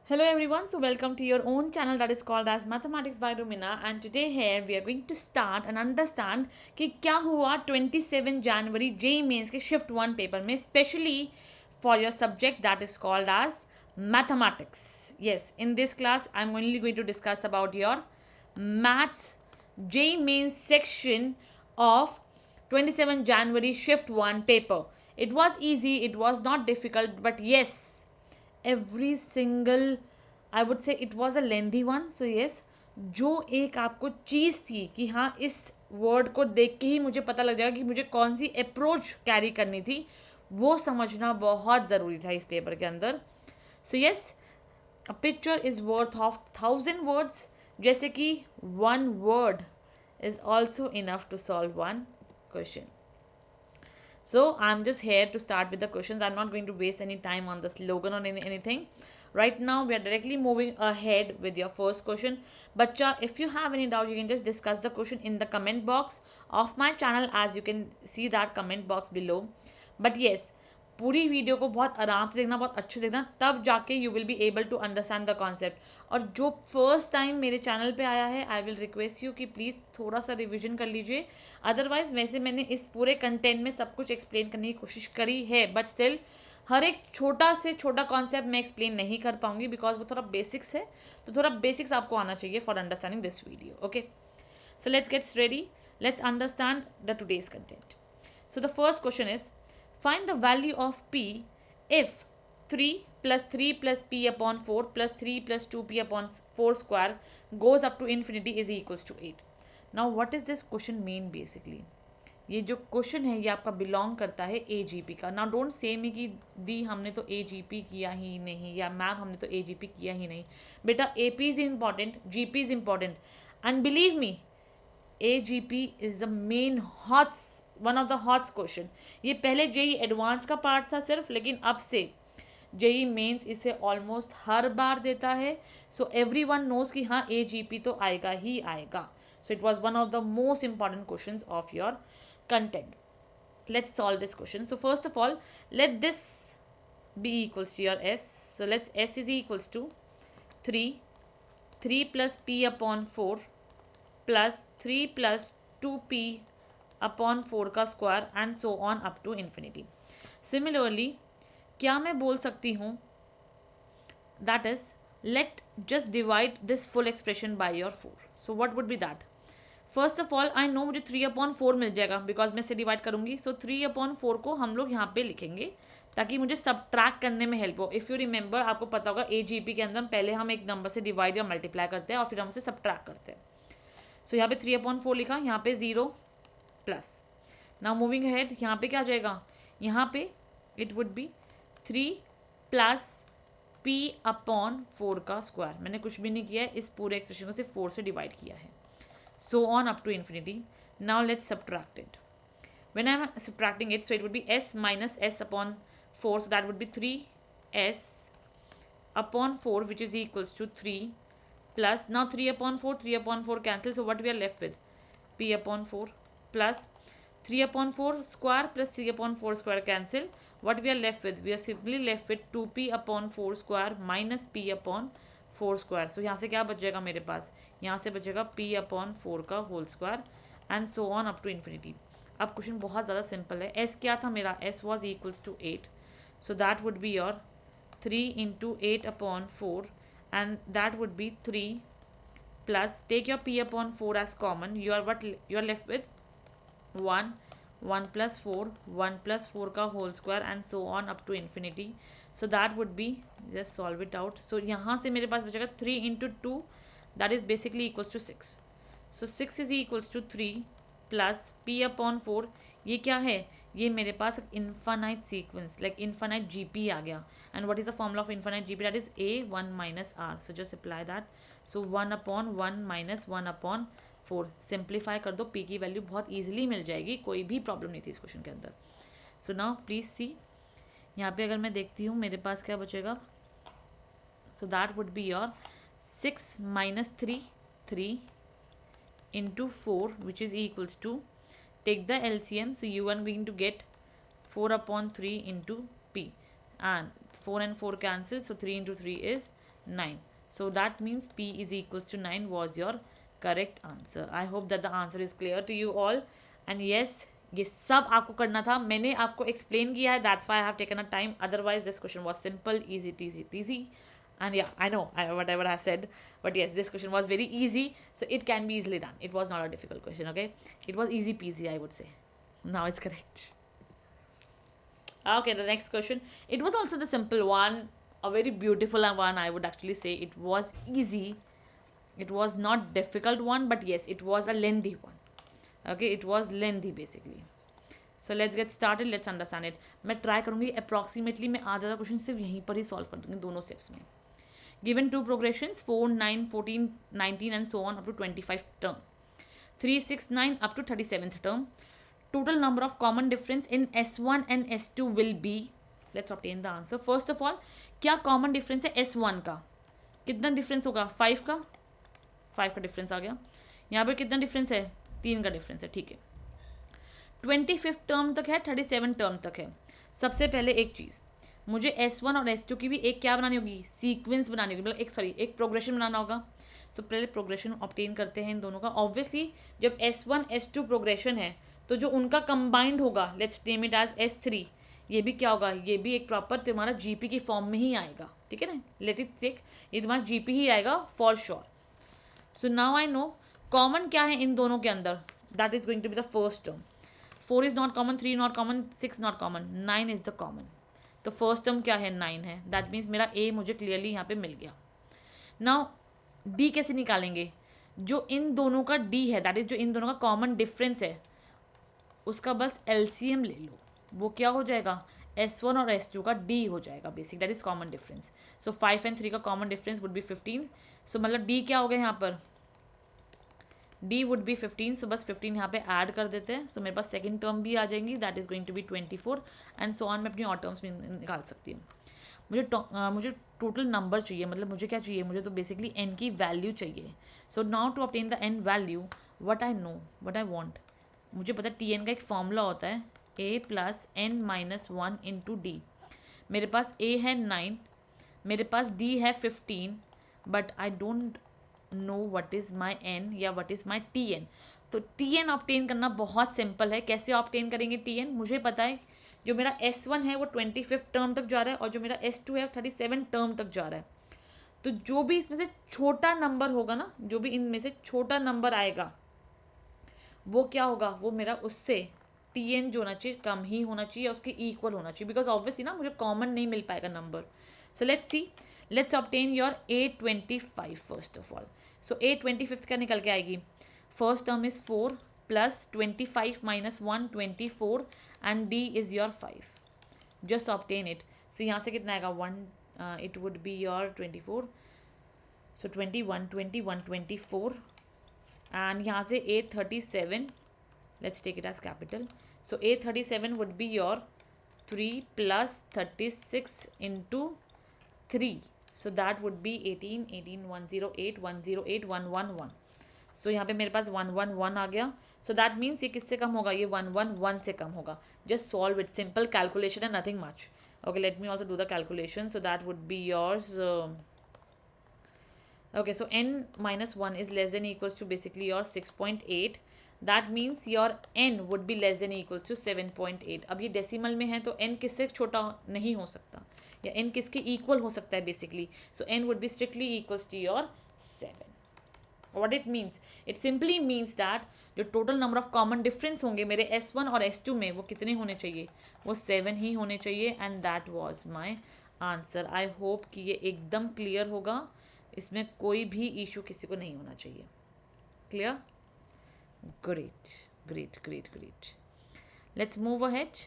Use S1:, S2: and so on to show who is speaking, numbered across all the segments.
S1: Hello everyone, so welcome to your own channel that is called as Mathematics by Rumina, and today here we are going to start and understand कि क्या हुआ 27 जनवरी JEE mains के shift 1 paper में specially for your subject that is called as mathematics. Yes, in this class I'm only going to discuss about your maths JEE mains section of 27 January shift 1 paper. It was easy, it was not difficult, but yes, every single I would say it was a lengthy one. So yes, जो एक आपको चीज़ थी कि हाँ इस word को देख के ही मुझे पता लग जाएगा कि मुझे कौन सी अप्रोच कैरी करनी थी, वो समझना बहुत ज़रूरी था इस पेपर के अंदर. So yes, a picture is worth of 1000 words. जैसे कि one word is also enough to solve one question. So I'm just here to start with the questions. I'm not going to waste any time on the slogan or anything. Right now we are directly moving ahead with your first question. Bacha, if you have any doubt, you can just discuss the question in the comment box of my channel, as you can see that comment box below. But yes, पूरी video को बहुत आराम से देखना, बहुत अच्छे से देखना, तब जाके you will be able to understand the concept. और जो फर्स्ट टाइम मेरे चैनल पे आया है, आई विल रिक्वेस्ट यू कि प्लीज़ थोड़ा सा रिविजन कर लीजिए. अदरवाइज वैसे मैंने इस पूरे कंटेंट में सब कुछ एक्सप्लेन करने की कोशिश करी है, बट स्टिल हर एक छोटा से छोटा कॉन्सेप्ट मैं एक्सप्लेन नहीं कर पाऊंगी बिकॉज वो थोड़ा बेसिक्स है. तो थोड़ा बेसिक्स आपको आना चाहिए for understanding this video. Okay, so let's gets ready. Let's understand the today's content. So the first question is, find the value of p if 3 plus 3 plus p upon 4 plus 3 plus 2p upon 4 square goes up to infinity is equals to 8. Now what is this question mean basically? ये जो question है ये आपका belong करता है AGP का. ना don't say मी कि दी हमने तो AGP किया ही नहीं या मैम हमने तो AGP किया ही नहीं. बेटा AP is important, GP is important, and believe me AGP is the main hots, one of the hots question. ये पहले जेई एडवांस का पार्ट था सिर्फ, लेकिन अब से जेई मेंस इसे ऑलमोस्ट हर बार देता है. सो एवरी वन नोज कि हाँ AGP तो आएगा ही आएगा. So it was one of the most important question of your content. Let's solve this question. So first of all, let this be equals to your s. So let's s is equals to 3 plus p upon 4 plus 3 plus 2p upon 4 का square and so on up to infinity. Similarly क्या मैं बोल सकती हूँ, that is let just divide this full expression by your 4. So what would be that? First of all I know मुझे 3/4 मिल जाएगा because मैं इसे डिवाइड करूंगी. सो 3/4 को हम लोग यहाँ पे लिखेंगे ताकि मुझे सब्ट्रैक्ट करने में हेल्प हो. इफ़ यू रिमेंबर, आपको पता होगा AGP के अंदर पहले हम एक नंबर से डिवाइड या मल्टीप्लाई करते हैं और फिर हम उसे सब्ट्रैक्ट करते हैं. सो यहाँ पे 3/4 लिखा, यहाँ पे 0 प्लस. नाउ मूविंग अहेड, यहाँ पे क्या आ जाएगा? यहाँ पे it would be 3 plus p/4 का स्क्वायर. मैंने कुछ भी नहीं किया है, इस पूरे एक्सप्रेशन को सिर्फ 4 से डिवाइड किया है. So on up to infinity. Now let's subtract it. When I'm subtracting it, so it would be s minus s upon 4. So that would be 3s upon 4, which is equals to 3 plus, now 3/4 cancel. So what we are left with? p/4 plus 3/4 square plus 3/4 square cancel. What we are left with? We are simply left with 2p/4 square minus p/4 square. So यहाँ से क्या बच जाएगा मेरे पास? यहाँ से बचेगा p/4 का whole square and so on up to infinity. अब क्वेश्चन बहुत ज़्यादा सिंपल है. s क्या था मेरा? s was equals to 8. So that would be your 3 into 8/4 and that would be 3 plus, take your p/4 as common, you are left with 1 plus 4, 1 plus 4 का whole square and so on up to infinity. So that would be, just solve it out. So यहाँ से मेरे पास बचेगा 3 into 2, that is basically equals to 6. So 6 is equals to 3 plus p/4. ये क्या है? ये मेरे पास infinite sequence, like infinite GP आ गया. And what is the formula of infinite GP? That is a1 minus r. So just apply that. So 1/1 minus 1/4. Simplify कर दो, p की वैल्यू बहुत ईजिली मिल जाएगी, कोई भी प्रॉब्लम नहीं थी इस क्वेश्चन के अंदर. सो नाउ प्लीज सी, यहाँ पे अगर मैं देखती हूँ मेरे पास क्या बचेगा. So that would be your 6 minus 3 into 4 which is equals to, take the LCM. So you are going to get 4/3 into p and 4 and 4 cancel. So 3 into 3 is 9. So that means P is equals to 9 was your correct answer. I hope that the answer is clear to you all. And yes, ये सब आपको करना था, मैंने आपको explain किया है, that's why I have taken a time, otherwise this question was simple, easy easy easy. And yeah, I know whatever I said, but yes, this question was very easy, so it can be easily done. It was not a difficult question, okay? It was easy peasy, I would say. Now it's correct. Okay, the next question. It was also the simple one, a very beautiful one, I would actually say. It was easy. It was not difficult one, but yes, it was a lengthy one. Okay, it was lengthy basically. So let's get started. Let's understand it. मैं try करूँगी approximately मैं आधा question सिर्फ यहीं पर ही solve कर दूँगी दोनों steps में. Given two progressions 4, 9, 14, 19 and so on up to 25th term. 3, 6, 9 up to 37th term. Total number of common difference in S1 and S2 will be. Let's obtain the answer. First of all, क्या common difference है S1 का? कितना difference होगा? 5 का? 5 का difference आ गया. यहाँ पर कितना difference है? 3 का difference है. ठीक है. 25th टर्म तक है, 37 टर्म तक है. सबसे पहले एक चीज़, मुझे S1 और S2 की भी एक क्या बनानी होगी? सीक्वेंस बनानी होगी, मतलब एक प्रोग्रेशन बनाना होगा. सो पहले प्रोग्रेशन ऑब्टेन करते हैं इन दोनों का. ऑब्वियसली जब S1 S2 प्रोग्रेशन है तो जो उनका कंबाइंड होगा, let's name it as S3, ये भी क्या होगा? ये भी एक प्रॉपर तुम्हारा GP की फॉर्म में ही आएगा. ठीक है ना? लेट इट टेक, ये तुम्हारा GP ही आएगा for sure. So now I know common क्या है इन दोनों के अंदर. That is going to be the first term. 4 is not common, 3 not common, 6 not common, 9 is the common. तो फर्स्ट टर्म क्या है? 9 है. दैट मीन्स मेरा ए मुझे क्लियरली यहाँ पे मिल गया. नाउ डी कैसे निकालेंगे? जो इन दोनों का डी है, दैट इज जो इन दोनों का कॉमन डिफरेंस है, उसका बस LCM ले लो. वो क्या हो जाएगा? S1 और S2 का D हो जाएगा basic, that is common difference. So 5 and 3 का कॉमन डिफरेंस वुड बी 15. सो मतलब D क्या हो गया यहाँ पर? D would be 15. सो बस 15 यहाँ पे ऐड कर देते हैं. सो मेरे पास सेकंड टर्म भी आ जाएंगी, that is going to be 24 and so on. मैं अपनी और टर्म्स में निकाल सकती हूँ. मुझे टोटल नंबर चाहिए, मतलब मुझे क्या चाहिए? मुझे तो बेसिकली n की वैल्यू चाहिए. So now to obtain the n value, what I want, मुझे पता है Tn का एक फॉर्मूला होता है a plus n minus 1 into D. मेरे पास a है 9, मेरे पास d है 15, but I don't know what is my n या व्हाट इज़ माई Tn. तो Tn ऑब्टेन करना बहुत सिंपल है. कैसे ऑब्टेन करेंगे Tn? मुझे पता है जो मेरा S1 है वो 25th टर्म तक जा रहा है और जो मेरा S2 है 37 टर्म तक जा रहा है. तो जो भी इसमें से छोटा नंबर होगा ना, जो भी इनमें से छोटा नंबर आएगा, वो क्या होगा? वो मेरा उससे Tn जो होना चाहिए कम ही होना चाहिए, उसके इक्वल होना चाहिए, बिकॉज ऑब्वियसली ना मुझे कॉमन नहीं मिल पाएगा number. So let's see, let's obtain your A25 first of all. So A25 क्या निकल के आएगी? First term is 4 plus 25 minus 1 24 and D is your 5. Just obtain it. So यहाँ से कितना आएगा? 1, it would be your 24. So 21 21 24 and यहाँ से A37, let's take it as capital. So A37 would be your 3 plus 36 into 3. So that would be 18, 18, 108, 108, 111. So यहाँ पे मेरे पास 111 आ गया. So that means ये किससे कम होगा? ये 111 से कम होगा. Just solve it. Simple calculation and nothing much. Okay, let me also do the calculation. So that would be yours. Okay, so n minus 1 is less than equals to basically your 6.8. That means your n would be less than equals to 7.8. अब ये decimal में है तो n किससे छोटा नहीं हो सकता, या n किसके इक्वल हो सकता है basically. So n would be strictly equals to your 7. What it means? It simply means that जो total number of common difference होंगे मेरे S1 और S2 में, वो कितने होने चाहिए? वो 7 ही होने चाहिए. And that was my answer. I hope कि ये एकदम क्लियर होगा, इसमें कोई भी इशू किसी को नहीं होना चाहिए. Clear? Great great great great. Let's move ahead.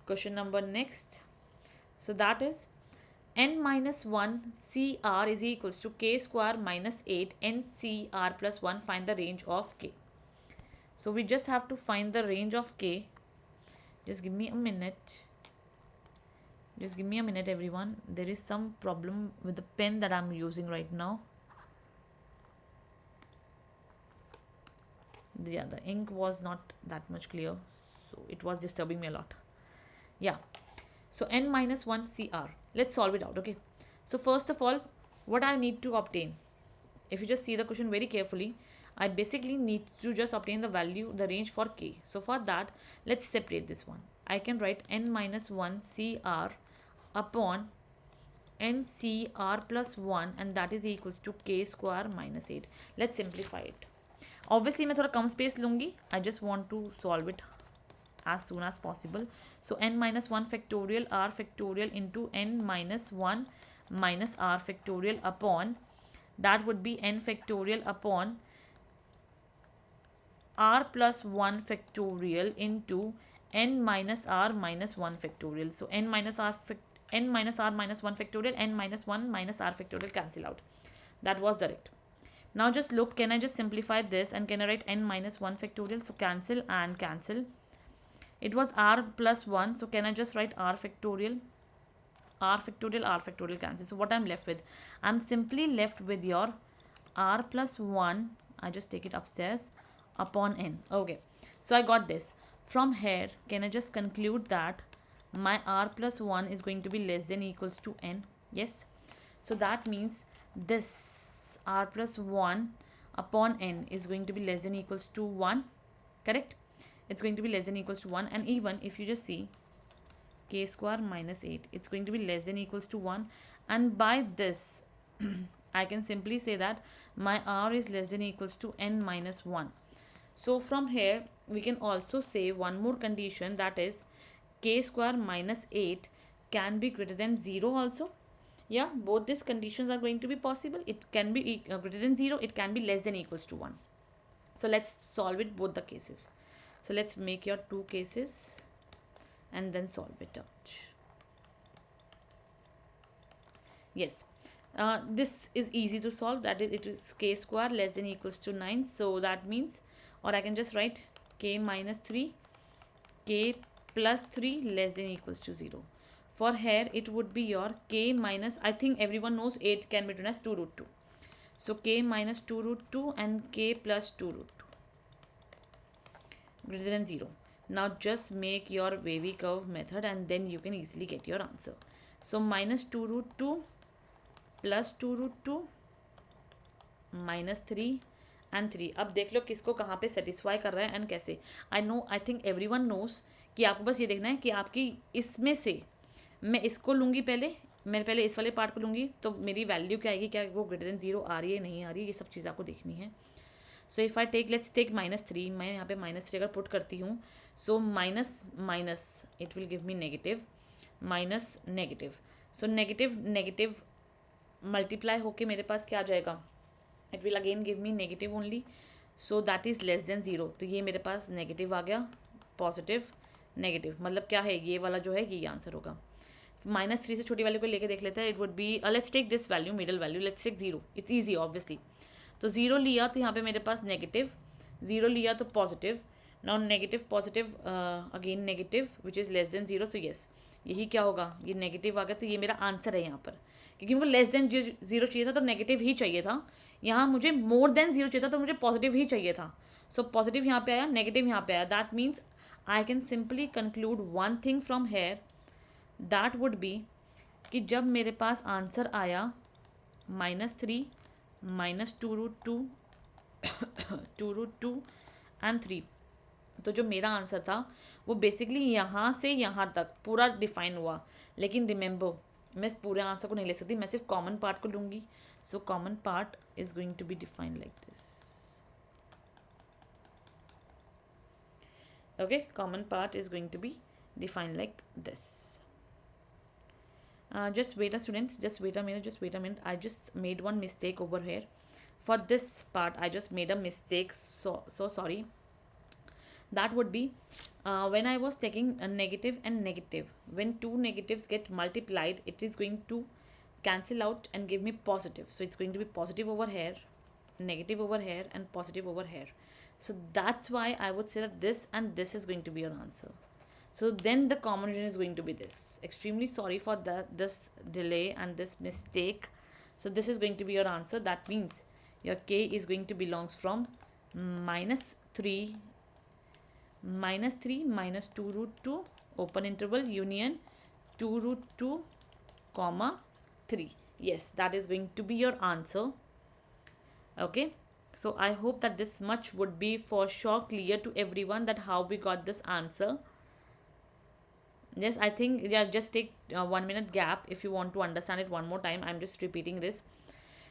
S1: Question number next. So that is n minus 1 CR is equals to k square minus 8 NCR plus 1. Find the range of k. So we just have to find the range of k. Just give me a minute. Just give me a minute, everyone. There is some problem with the pen that I'm using right now. Yeah, the ink was not that much clear, so it was disturbing me a lot. Yeah. So n minus 1 CR. Let's solve it out, okay? So first of all, what I need to obtain? If you just see the question very carefully, I basically need to just obtain the value, the range for k. So for that, let's separate this one. I can write n minus 1 CR upon ncr plus 1, and that is equals to k square minus 8. Let's simplify it. Obviously मैं थोड़ा कम space लूँगी. I just want to solve it as soon as possible. So n minus 1 factorial r factorial into n minus 1 minus r factorial upon, that would be n factorial upon r plus 1 factorial into n minus r minus 1 factorial. So n minus r minus 1 factorial, n minus 1 minus r factorial cancel out. That was direct. Now just look, can I just simplify this and can I write n minus 1 factorial? So cancel and cancel. It was r plus 1, so can I just write r factorial? R factorial cancel. So what I'm left with? I'm simply left with your r plus 1, I just take it upstairs, upon n. Okay, so I got this. From here, can I just conclude that my r plus 1 is going to be less than equals to n? Yes. So that means this r plus 1 upon n is going to be less than equals to 1. Correct? It's going to be less than equals to 1. And even if you just see k square minus 8, it's going to be less than equals to 1. And by this, I can simply say that my r is less than equals to n minus 1. So from here, we can also say one more condition, that is k square minus 8 can be greater than 0 also. Yeah, both these conditions are going to be possible. It can be greater than 0. It can be less than equals to 1. So let's solve it both the cases. So let's make your two cases and then solve it out. Yes, this is easy to solve. That is, it is k square less than equals to 9. So that means, or I can just write k minus 3, k plus 3 less than equals to 0. For here, it would be your k minus, I think everyone knows 8 can be written as 2 root 2. So k minus 2 root 2 and k plus 2 root 2 greater than 0. Now just make your wavy curve method and then you can easily get your answer. So minus 2 root 2 plus 2 root 2 minus 3 and 3. अब देख लो किसको कहाँ पे satisfy कर रहा है and कैसे. I think everyone knows कि आपको बस ये देखना है कि आपकी इसमें से मैं इसको लूँगी मैं पहले इस वाले पार्ट को लूँगी तो मेरी वैल्यू क्या आएगी, क्या वो ग्रेटर देन 0 आ रही है नहीं आ रही है, ये सब चीज़ आपको देखनी है. So if I take, let's take minus 3. मैं यहाँ पे माइनस 3 अगर पुट करती हूँ, so minus minus it will give me negative, minus negative. So negative negative multiply होके मेरे पास क्या आ जाएगा, it will again give me negative only. So that is less than 0. तो ये मेरे पास नेगेटिव आ गया, पॉजिटिव नेगेटिव, मतलब क्या है ये वाला जो है ये आंसर होगा. माइनस 3 से छोटी वैल्यू को लेके देख लेते हैं. It would be, let's take this value, middle value, let's take 0. It's easy obviously. तो 0 लिया तो यहाँ पे मेरे पास नेगेटिव, 0 लिया तो positive. Now negative positive again negative which is less than 0. So yes, यही क्या होगा, ये नेगेटिव आ गया. तो ये मेरा आंसर है यहाँ पर, क्योंकि मुझे लेस देन 0 चाहिए था तो नेगेटिव ही चाहिए था. यहाँ मुझे मोर देन 0 चाहिए था तो मुझे पॉजिटिव ही चाहिए था. सो पॉजिटिव यहाँ पे आया, नेगेटिव यहाँ पे आया. That means I can simply conclude one thing from here, that would B कि जब मेरे पास आंसर आया -3 -2 रूट 2 2 रूट 2 एंड 3, तो जो मेरा आंसर था वो बेसिकली यहाँ से यहाँ तक पूरा डिफाइन हुआ. लेकिन रिमेंबर, मैं पूरे आंसर को नहीं ले सकती, मैं सिर्फ कॉमन पार्ट को लूँगी. So common part is going to be defined like this. Okay, common part is going to be defined like this. Just wait a students, just wait a minute. I just made one mistake over here. For this part I just made a mistake, so sorry. That would be when I was taking a negative and negative, when two negatives get multiplied, it is going to cancel out and give me positive. So it's going to be positive over here, negative over here, and positive over here. So that's why I would say that this and this is going to be your answer. So then the common region is going to be this. Extremely sorry for this delay and this mistake. So this is going to be your answer. That means your k is going to belongs from -3 -2 root 2 open interval union 2 root 2 comma 3. Yes, that is going to be your answer. Okay, so I hope that this much would be for sure clear to everyone that how we got this answer. Yes, I think, yeah, just take 1 minute gap if you want to understand it one more time. I'm just repeating this.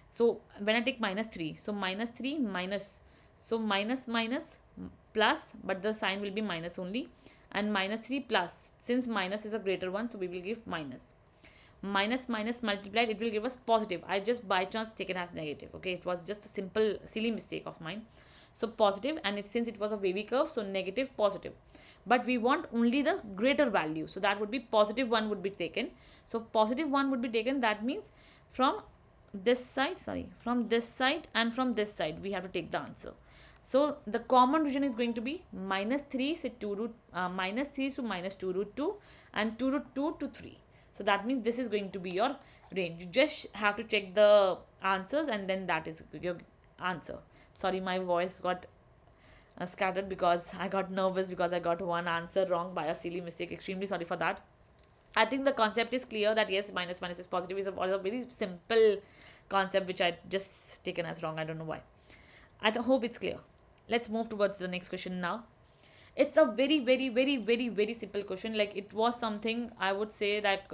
S1: So when I take minus 3, so minus 3 minus, so minus minus plus, but the sign will be minus only, and minus 3 plus, since minus is a greater one, so we will give minus. Minus minus multiplied, it will give us positive. I just by chance taken as negative. Okay, it was just a simple silly mistake of mine. So positive, and it, since it was a wavy curve, so negative, positive. But we want only the greater value, so that would be positive 1 would be taken. So positive 1 would be taken. That means from this side, sorry, from this side and from this side we have to take the answer. So the common region is going to be minus 3, say 2 root minus 3 to minus 2 root 2 and 2 root 2 to 3. So that means this is going to be your range. You just have to check the answers and then that is your answer. Sorry, my voice got scattered because I got nervous because I got one answer wrong by a silly mistake. Extremely sorry for that. I think the concept is clear that yes, minus minus is positive is a very simple concept which I just taken as wrong. I don't know why. I hope it's clear. Let's move towards the next question now. It's a very, very, very, very, very simple question. Like it was something I would say that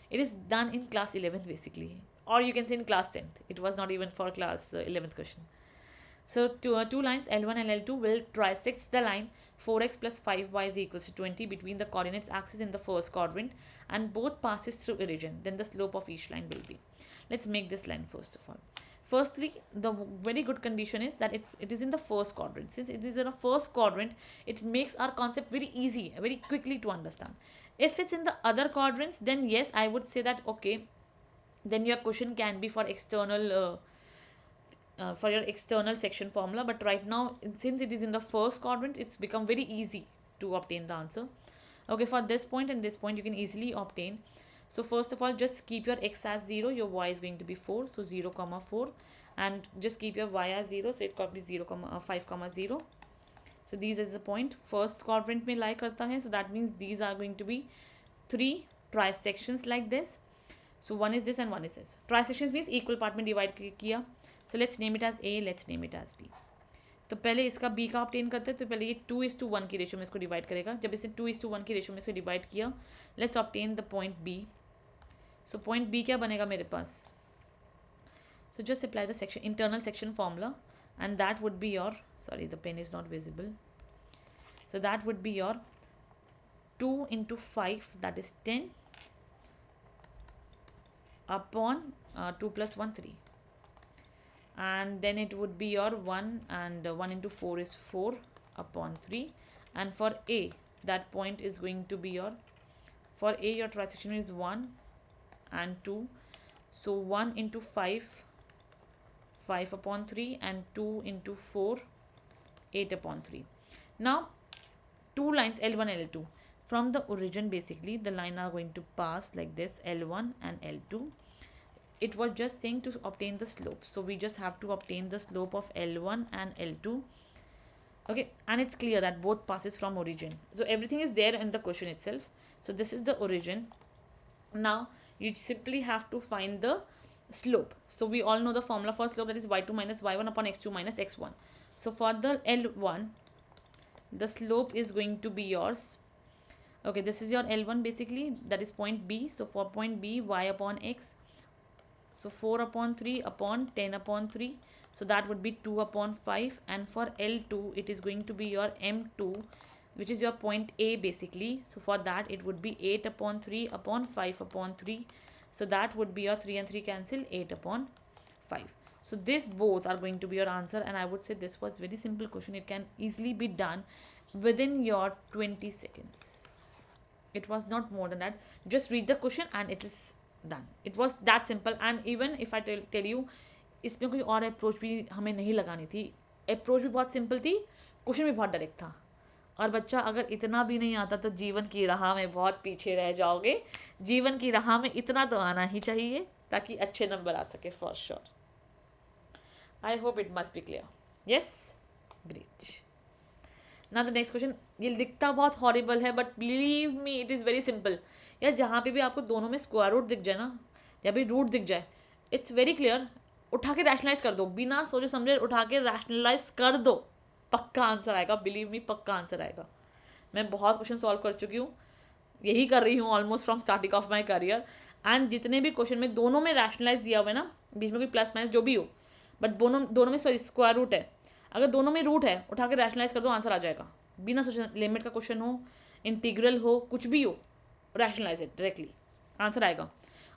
S1: it is done in class 11th basically. Or you can say in class 10th. It was not even for class 11th question. So two lines L1 and L2 will trisect the line 4x plus 5y is equals to 20 between the coordinates axis in the first quadrant and both passes through origin. Then the slope of each line will be. Let's make this line first of all. Firstly, the very good condition is that it is in the first quadrant. Since it is in a first quadrant, it makes our concept very easy, very quickly to understand. If it's in the other quadrants, then yes, I would say that okay, then your question can be for external for your external section formula. But right now, since it is in the first quadrant, it's become very easy to obtain the answer. Okay, for this point and this point, you can easily obtain. So first of all, just keep your x as 0, your y is going to be 4, so 0 comma 4, and just keep your y as 0, so it could be 0 comma 5 comma 0. So these is the point. First quadrant mein lie karta hai, so that means these are going to be 3 trisections like this. So one is this and one is this. Trisections means equal part में divide किया. So let's name it as A, let's name it as B. तो पहले इसका B का obtain करते हैं. तो पहले ये 2:1 की रेशो में इसको डिवाइड करेगा. जब इसे 2:1 की रेशो में इसको डिवाइड किया, let's obtain the point B. So point B क्या बनेगा मेरे पास? So just apply the section internal section formula, and that would be your, sorry, the pen is not visible. So that would be your 2 into 5, that is 10 upon 2 plus 1, 3. And then it would be your 1, and 1 into 4 is 4 upon 3. And for A, that point is going to be your, for A your trisection is 1 and 2. So 1 into 5, 5 upon 3, and 2 into 4, 8 upon 3. Now, two lines L1, L2. From the origin, basically, the line are going to pass like this, L1 and L2. It was just saying to obtain the slope. So we just have to obtain the slope of L1 and L2. Okay, and it's clear that both passes from origin. So everything is there in the question itself. So this is the origin. Now, you simply have to find the slope. So we all know the formula for slope, that is y2 minus y1 upon x2 minus x1. So for the L1, the slope is going to be yours. Okay, this is your L1 basically, that is point B. So for point B, y upon x. So 4 upon 3 upon 10 upon 3. So that would be 2 upon 5. And for L2, it is going to be your M2, which is your point A basically. So for that, it would be 8 upon 3 upon 5 upon 3. So that would be your 3 and 3 cancel, 8 upon 5. So this both are going to be your answer. And I would say this was very simple question. It can easily be done within your 20 seconds. It was not more than that. Just read the question and it is done. It was that simple. And even if I tell you, इसमें कोई और approach भी हमें नहीं लगानी थी. Approach भी बहुत सिंपल थी, क्वेश्चन भी बहुत डायरेक्ट था. और बच्चा अगर इतना भी नहीं आता तो जीवन की राह में बहुत पीछे रह जाओगे. जीवन की राह में इतना तो आना ही चाहिए ताकि अच्छे नंबर आ सके for sure. I hope it must be clear. Yes, great. Now the next question. ये दिखता बहुत हॉरिबल है but believe me it is very simple. या जहाँ पे भी आपको दोनों में स्क्वायर रूट दिख जाए ना, या भी रूट दिख जाए, इट्स वेरी क्लियर, उठा के रैशनलाइज कर दो, बिना सोचे समझे उठा के रैशनलाइज कर दो, पक्का आंसर आएगा, बिलीव मी, पक्का आंसर आएगा। मैं बहुत क्वेश्चन सॉल्व कर चुकी हूँ, यही कर रही हूँ almost from starting of my career, and जितने भी क्वेश्चन में दोनों में रैशनलाइज दिया हुआ है ना, बीच में कोई प्लस माइनस जो भी हो, बट दोनों दोनों में स्क्वायर रूट है, अगर दोनों में रूट है उठा के रैशनलाइज कर दो, आंसर आ जाएगा, बिना सोचे, लिमिट का क्वेश्चन हो, इंटीग्रल हो, कुछ भी हो, रैशनलाइज इट डायरेक्टली, आंसर आएगा।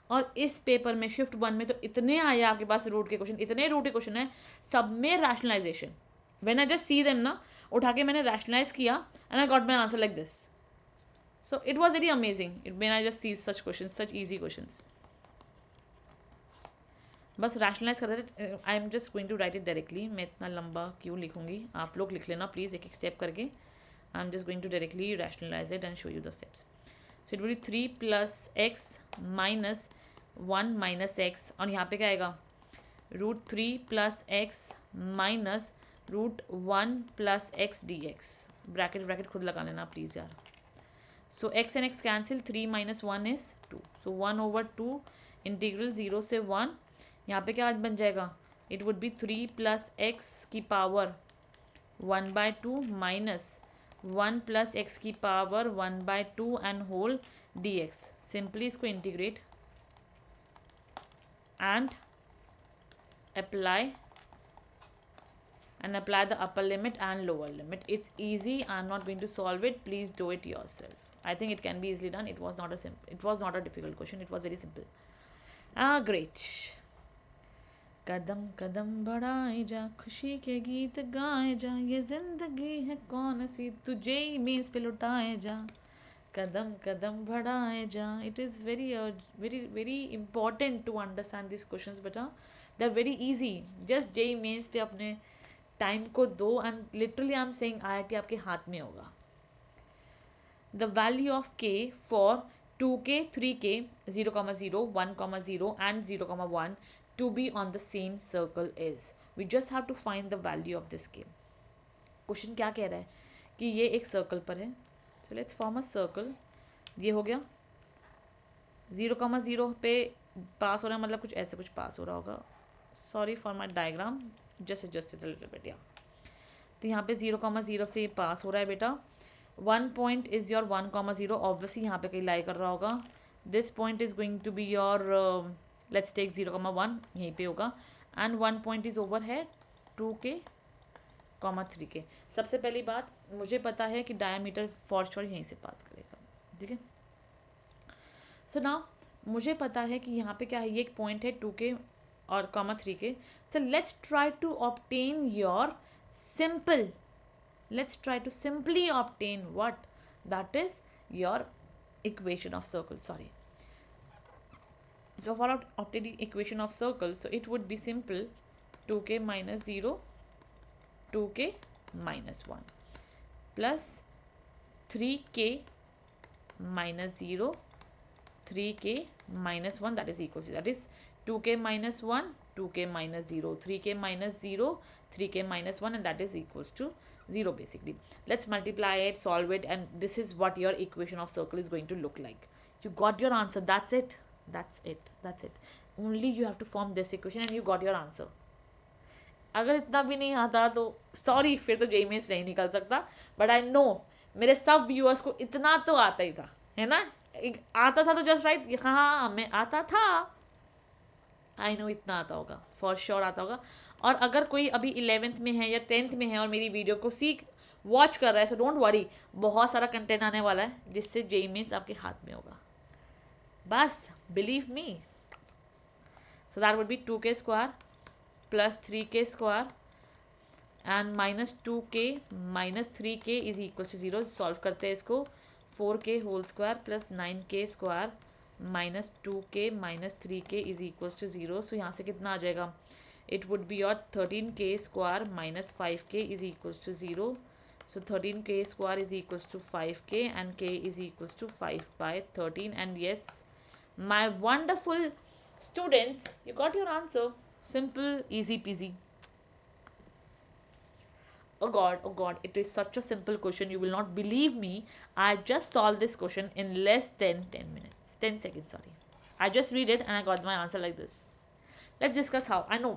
S1: और इस पेपर में शिफ्ट 1 में तो इतने आए आपके पास रूट के क्वेश्चन, इतने रूट के क्वेश्चन है, सब में rationalisation, when I just see them ना, उठा के मैंने रैशनलाइज किया and I got my answer like this. So it was very amazing when I just see such questions, such easy questions. बस रैशनलाइज कर रहे थे, I am just going to write it directly, मैं इतना लंबा क्यों लिखूंगी, आप लोग लिख लेना प्लीज़ एक एक स्टेप करके, I am just going to directly rationalise it and show you the steps. So it will be 3 + x minus 1 minus x, और यहाँ पे क्या आएगा, √3 + x minus √1 + x dx, bracket खुद लगा लेना प्लीज़ यार। So x and x cancel, 3 - 1 is 2. So 1/2 integral 0 से 1, यहाँ पे क्या बन जाएगा, इट वुड बी 3 + x की पावर 1/2 माइनस 1 + x की power 1/2 and whole dx। Simply इसको integrate and apply the upper limit and lower limit. It's easy, I'm not going to solve it, please do it yourself. I think it can be easily done. It was not a difficult question, it was very simple. Great. कदम कदम बढ़ाए जा, खुशी के गीत गाए जा, ये जिंदगी है कौन सी, तुझे ही मेज पे लुटाए जा, कदम कदम बढ़ाए जा। It is very important to understand these questions, beta. They're very easy. Just JEE mains पे अपने टाइम को दो, and literally I am saying IIT आपके हाथ में होगा। The value of k for 2k 3k 0,0 1,0 and 0,1 to be on the same circle is, we just have to find the value of this k। Question क्या कह रहा है कि ये एक सर्कल पर है, so let's form a circle। ये हो गया 0,0 पे पास हो रहा है, मतलब कुछ ऐसे कुछ पास हो रहा होगा, sorry for my diagram, just adjust little bit या। तो यहाँ पे 0,0 से पास हो रहा है बेटा, 1 पॉइंट इज़ योर 1,0, ऑब्वियसली यहाँ पे कहीं लाई कर रहा होगा, this point is going to be your, let's take 0,1 यहीं पे होगा, एंड 1 पॉइंट इज़ ओवर है 2k, 3k। सबसे पहली बात मुझे पता है कि डायमीटर फॉर श्योर यहीं से पास करेगा, ठीक है। सो नाउ मुझे पता है कि यहाँ पे क्या है, ये एक पॉइंट है 2k और 3k। So let's try to obtain your simple, let's try to simply obtain what, that is your equation of circle, sorry. So for obtaining equation of circle, so it would be simple, 2k - 0 2k - 1 plus 3k - 0 3k - 1, that is equals to, that is 2k - 1 2k - 0 3k - 0 3k - 1, and that is equals to 0 basically. Let's multiply it, solve it, and this is what your equation of circle is going to look like. You got your answer, that's it. Only you have to form this equation and you got your answer. अगर इतना भी नहीं आता तो sorry, फिर तो JEE Mains नहीं निकल सकता, बट आई नो मेरे सब व्यूअर्स को इतना तो आता ही था, है ना, आता था तो जस्ट राइट, हाँ मैं आता था, आई नो इतना आता होगा, फॉर श्योर आता होगा। और अगर कोई अभी 11th में है या 10th में है और मेरी वीडियो को वॉच कर रहा है, सो डोंट वरी, बहुत सारा कंटेंट आने वाला है जिससे JEE Mains आपके हाथ में होगा, बस believe me. So that would be 2k square plus 3k square and -2k - 3k is equal to 0। Solve करते हैं इसको, 4k whole square plus 9k square -2k - 3k is equals to 0। So यहाँ से कितना आ जाएगा, it would be your 13k square -5k is equals to 0। So 13k square is equals to 5k and k is equals to 5/13, and yes my wonderful students, you got your answer, simple, easy peasy. oh god, it is such a simple question. You will not believe me. I just solved this question in less than 10 minutes. 10 seconds, sorry. I just read it and I got my answer like this. Let's discuss how. I know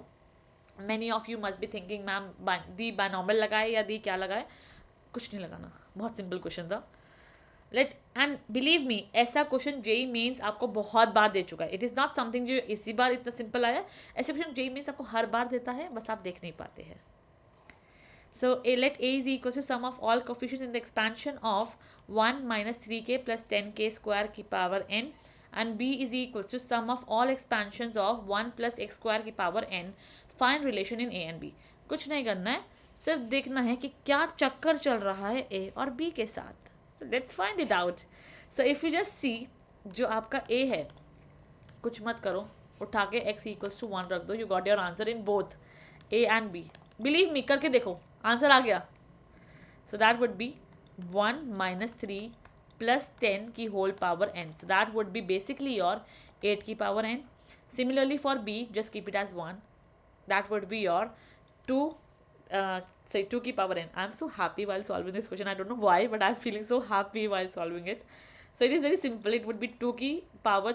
S1: many of you must be thinking, ma'am the binormal लगाए या दी क्या लगाए. कुछ नहीं लगाना, बहुत simple question था. Late and believe मी, ऐसा क्वेश्चन जेई मेंस आपको बहुत बार दे चुका है. इट इज़ नॉट समथिंग जो इसी बार इतना सिंपल आया. ऐसे क्वेश्चन जेई मेंस आपको हर बार देता है, बस आप देख नहीं पाते हैं. So let A is equal to sum of all coefficients in the expansion of 1 minus 3k plus 10k square की power n, and B is equal to sum of all expansions of 1 plus x square की power n. Find relation in A and B. कुछ नहीं करना है, सिर्फ देखना है कि क्या चक्कर चल रहा है A और B के साथ. So let's find it out. So if you just see, जो आपका A है, कुछ मत करो, उठा के x equals to 1 रख दो. You got your answer in both A and B. Believe me, करके देखो, आंसर आ गया. So that would be 1 minus 3 plus 10 की whole power n. So that would be basically your 8 की power n. Similarly for b, just keep it as 1. That would be your 2 की power n. I am so happy while solving this question. I don't know why, but I'm feeling so happy while solving it. So it is very simple. It would be 2 की power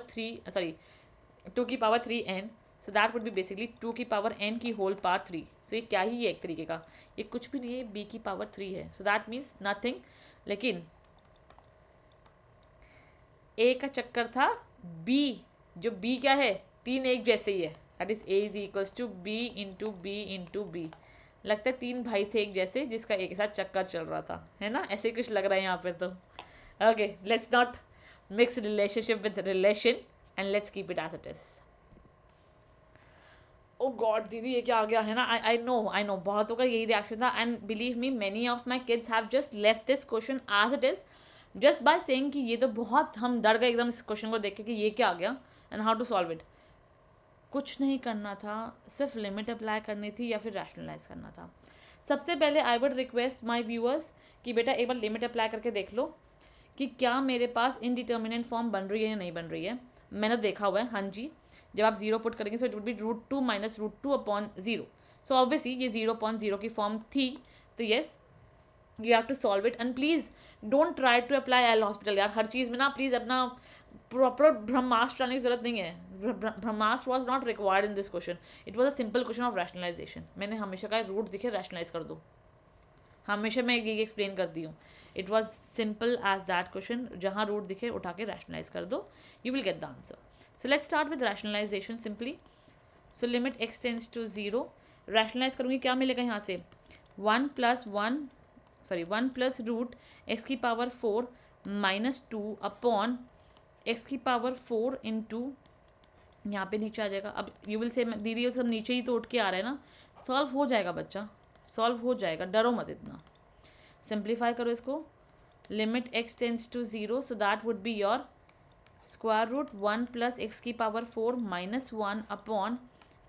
S1: 3n. So that would be basically 2 की power n की whole power 3. सो ये क्या ही है एक तरीके का, ये कुछ भी नहीं है, b की पावर 3 है. So that means nothing. लेकिन a का चक्कर था b, जो b क्या है, 3 एक जैसे ही है. That is a is equals to b into b into b. लगता है 3 भाई थे एक जैसे, जिसका एक के साथ चक्कर चल रहा था, है ना. ऐसे कुछ लग रहा है यहाँ पे. तो okay, let's not mix relationship with relation and let's keep it as it is. Oh God दीदी, ये क्या आ गया है ना. आई नो बहुतों का यही रिएक्शन था. And believe me, many of my kids have just left this question as it is just by saying कि ये तो बहुत, हम डर गए एकदम इस क्वेश्चन को देख के कि ये क्या आ गया and how to solve it. कुछ नहीं करना था, सिर्फ लिमिट अप्लाई करनी थी या फिर रैशनलाइज करना था. सबसे पहले I would request my viewers कि बेटा एक बार लिमिट अप्लाई करके देख लो कि क्या मेरे पास इनडिटर्मिनेंट फॉर्म बन रही है या नहीं बन रही है. मैंने देखा हुआ है, हाँ जी. जब आप 0 पुट करेंगे, so it would be √2 minus √2 upon 0. So obviously ये 0.0 की फॉर्म थी. तो yes, you have to solve it. And please don't try to apply L Hospital. यार हर चीज़ में ना प्लीज़ अपना प्रॉपर ब्रह्मास्त्र डालने की जरूरत नहीं है. Brahmastra was not required in this question. It was a simple question of rationalization. मैंने हमेशा कहा रूट दिखे रैशनलाइज कर दो. हमेशा मैं ये एक्सप्लेन करती हूँ. It was simple as that question. जहाँ रूट दिखे उठा के रैशनलाइज कर दो, you will get the answer. So let's start with rationalization simply. So limit x tends to 0. Rationalize करूँगी, क्या मिलेगा यहाँ से, 1 प्लस रूट x की पावर 4 माइनस 2 अपॉन x की पावर 4 इंटू, यहाँ पे नीचे आ जाएगा. अब यू विल से दीदी सब नीचे ही तो उठ के आ रहा है ना. सॉल्व हो जाएगा बच्चा, सॉल्व हो जाएगा, डरो मत इतना. सिंप्लीफाई करो इसको. Limit x tends to 0. So that would be your square root 1 plus X की पावर 4 माइनस 1 अपॉन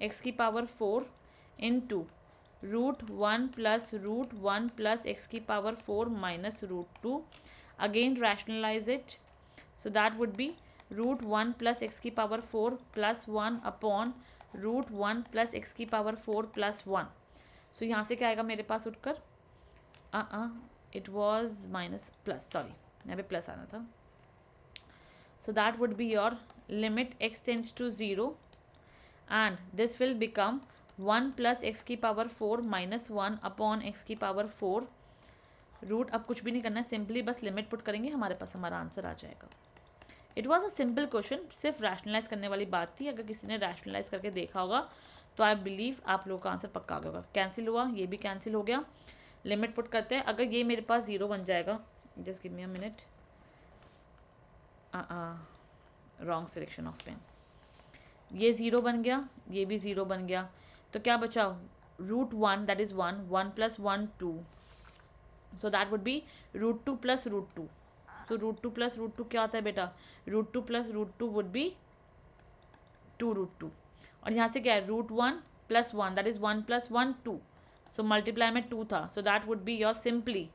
S1: एक्स की पावर 4 इंटू √1 प्लस एक्स की power 4 minus √2. Again rationalize it. So that would be √1 plus X की power 4 plus 1 upon √1 plus X की power 4 plus 1. So यहाँ से क्या आएगा मेरे पास उठकर, it was minus plus, sorry यहाँ पे प्लस आना था. So that would be your limit x tends to 0 and this will become 1 plus x की पावर 4 माइनस 1 अपॉन x की पावर 4. रूट अब कुछ भी नहीं करना है, सिंपली बस लिमिट पुट करेंगे, हमारे पास हमारा आंसर आ जाएगा. It was a simple question, सिर्फ रैशनलाइज करने वाली बात थी. अगर किसी ने रैशनलाइज करके देखा होगा तो आई बिलीव आप लोगों का आंसर पक्का आ गया होगा. कैंसिल हुआ, ये भी कैंसिल हो गया. लिमिट पुट करते हैं. अगर ये मेरे पास 0 बन जाएगा, just give me a minute. Wrong selection of pen. ये 0 बन गया, ये भी 0 बन गया. तो क्या बचा, √1 that is 1, 1 plus 1 2. So that would be √2 plus √2. So √2 plus √2 क्या होता है बेटा, √2 प्लस √2 वुड बी 2√2. और यहाँ से क्या है, √1 plus 1 that is 1 plus 1 2. So multiply में 2 था. सो that would be your simply,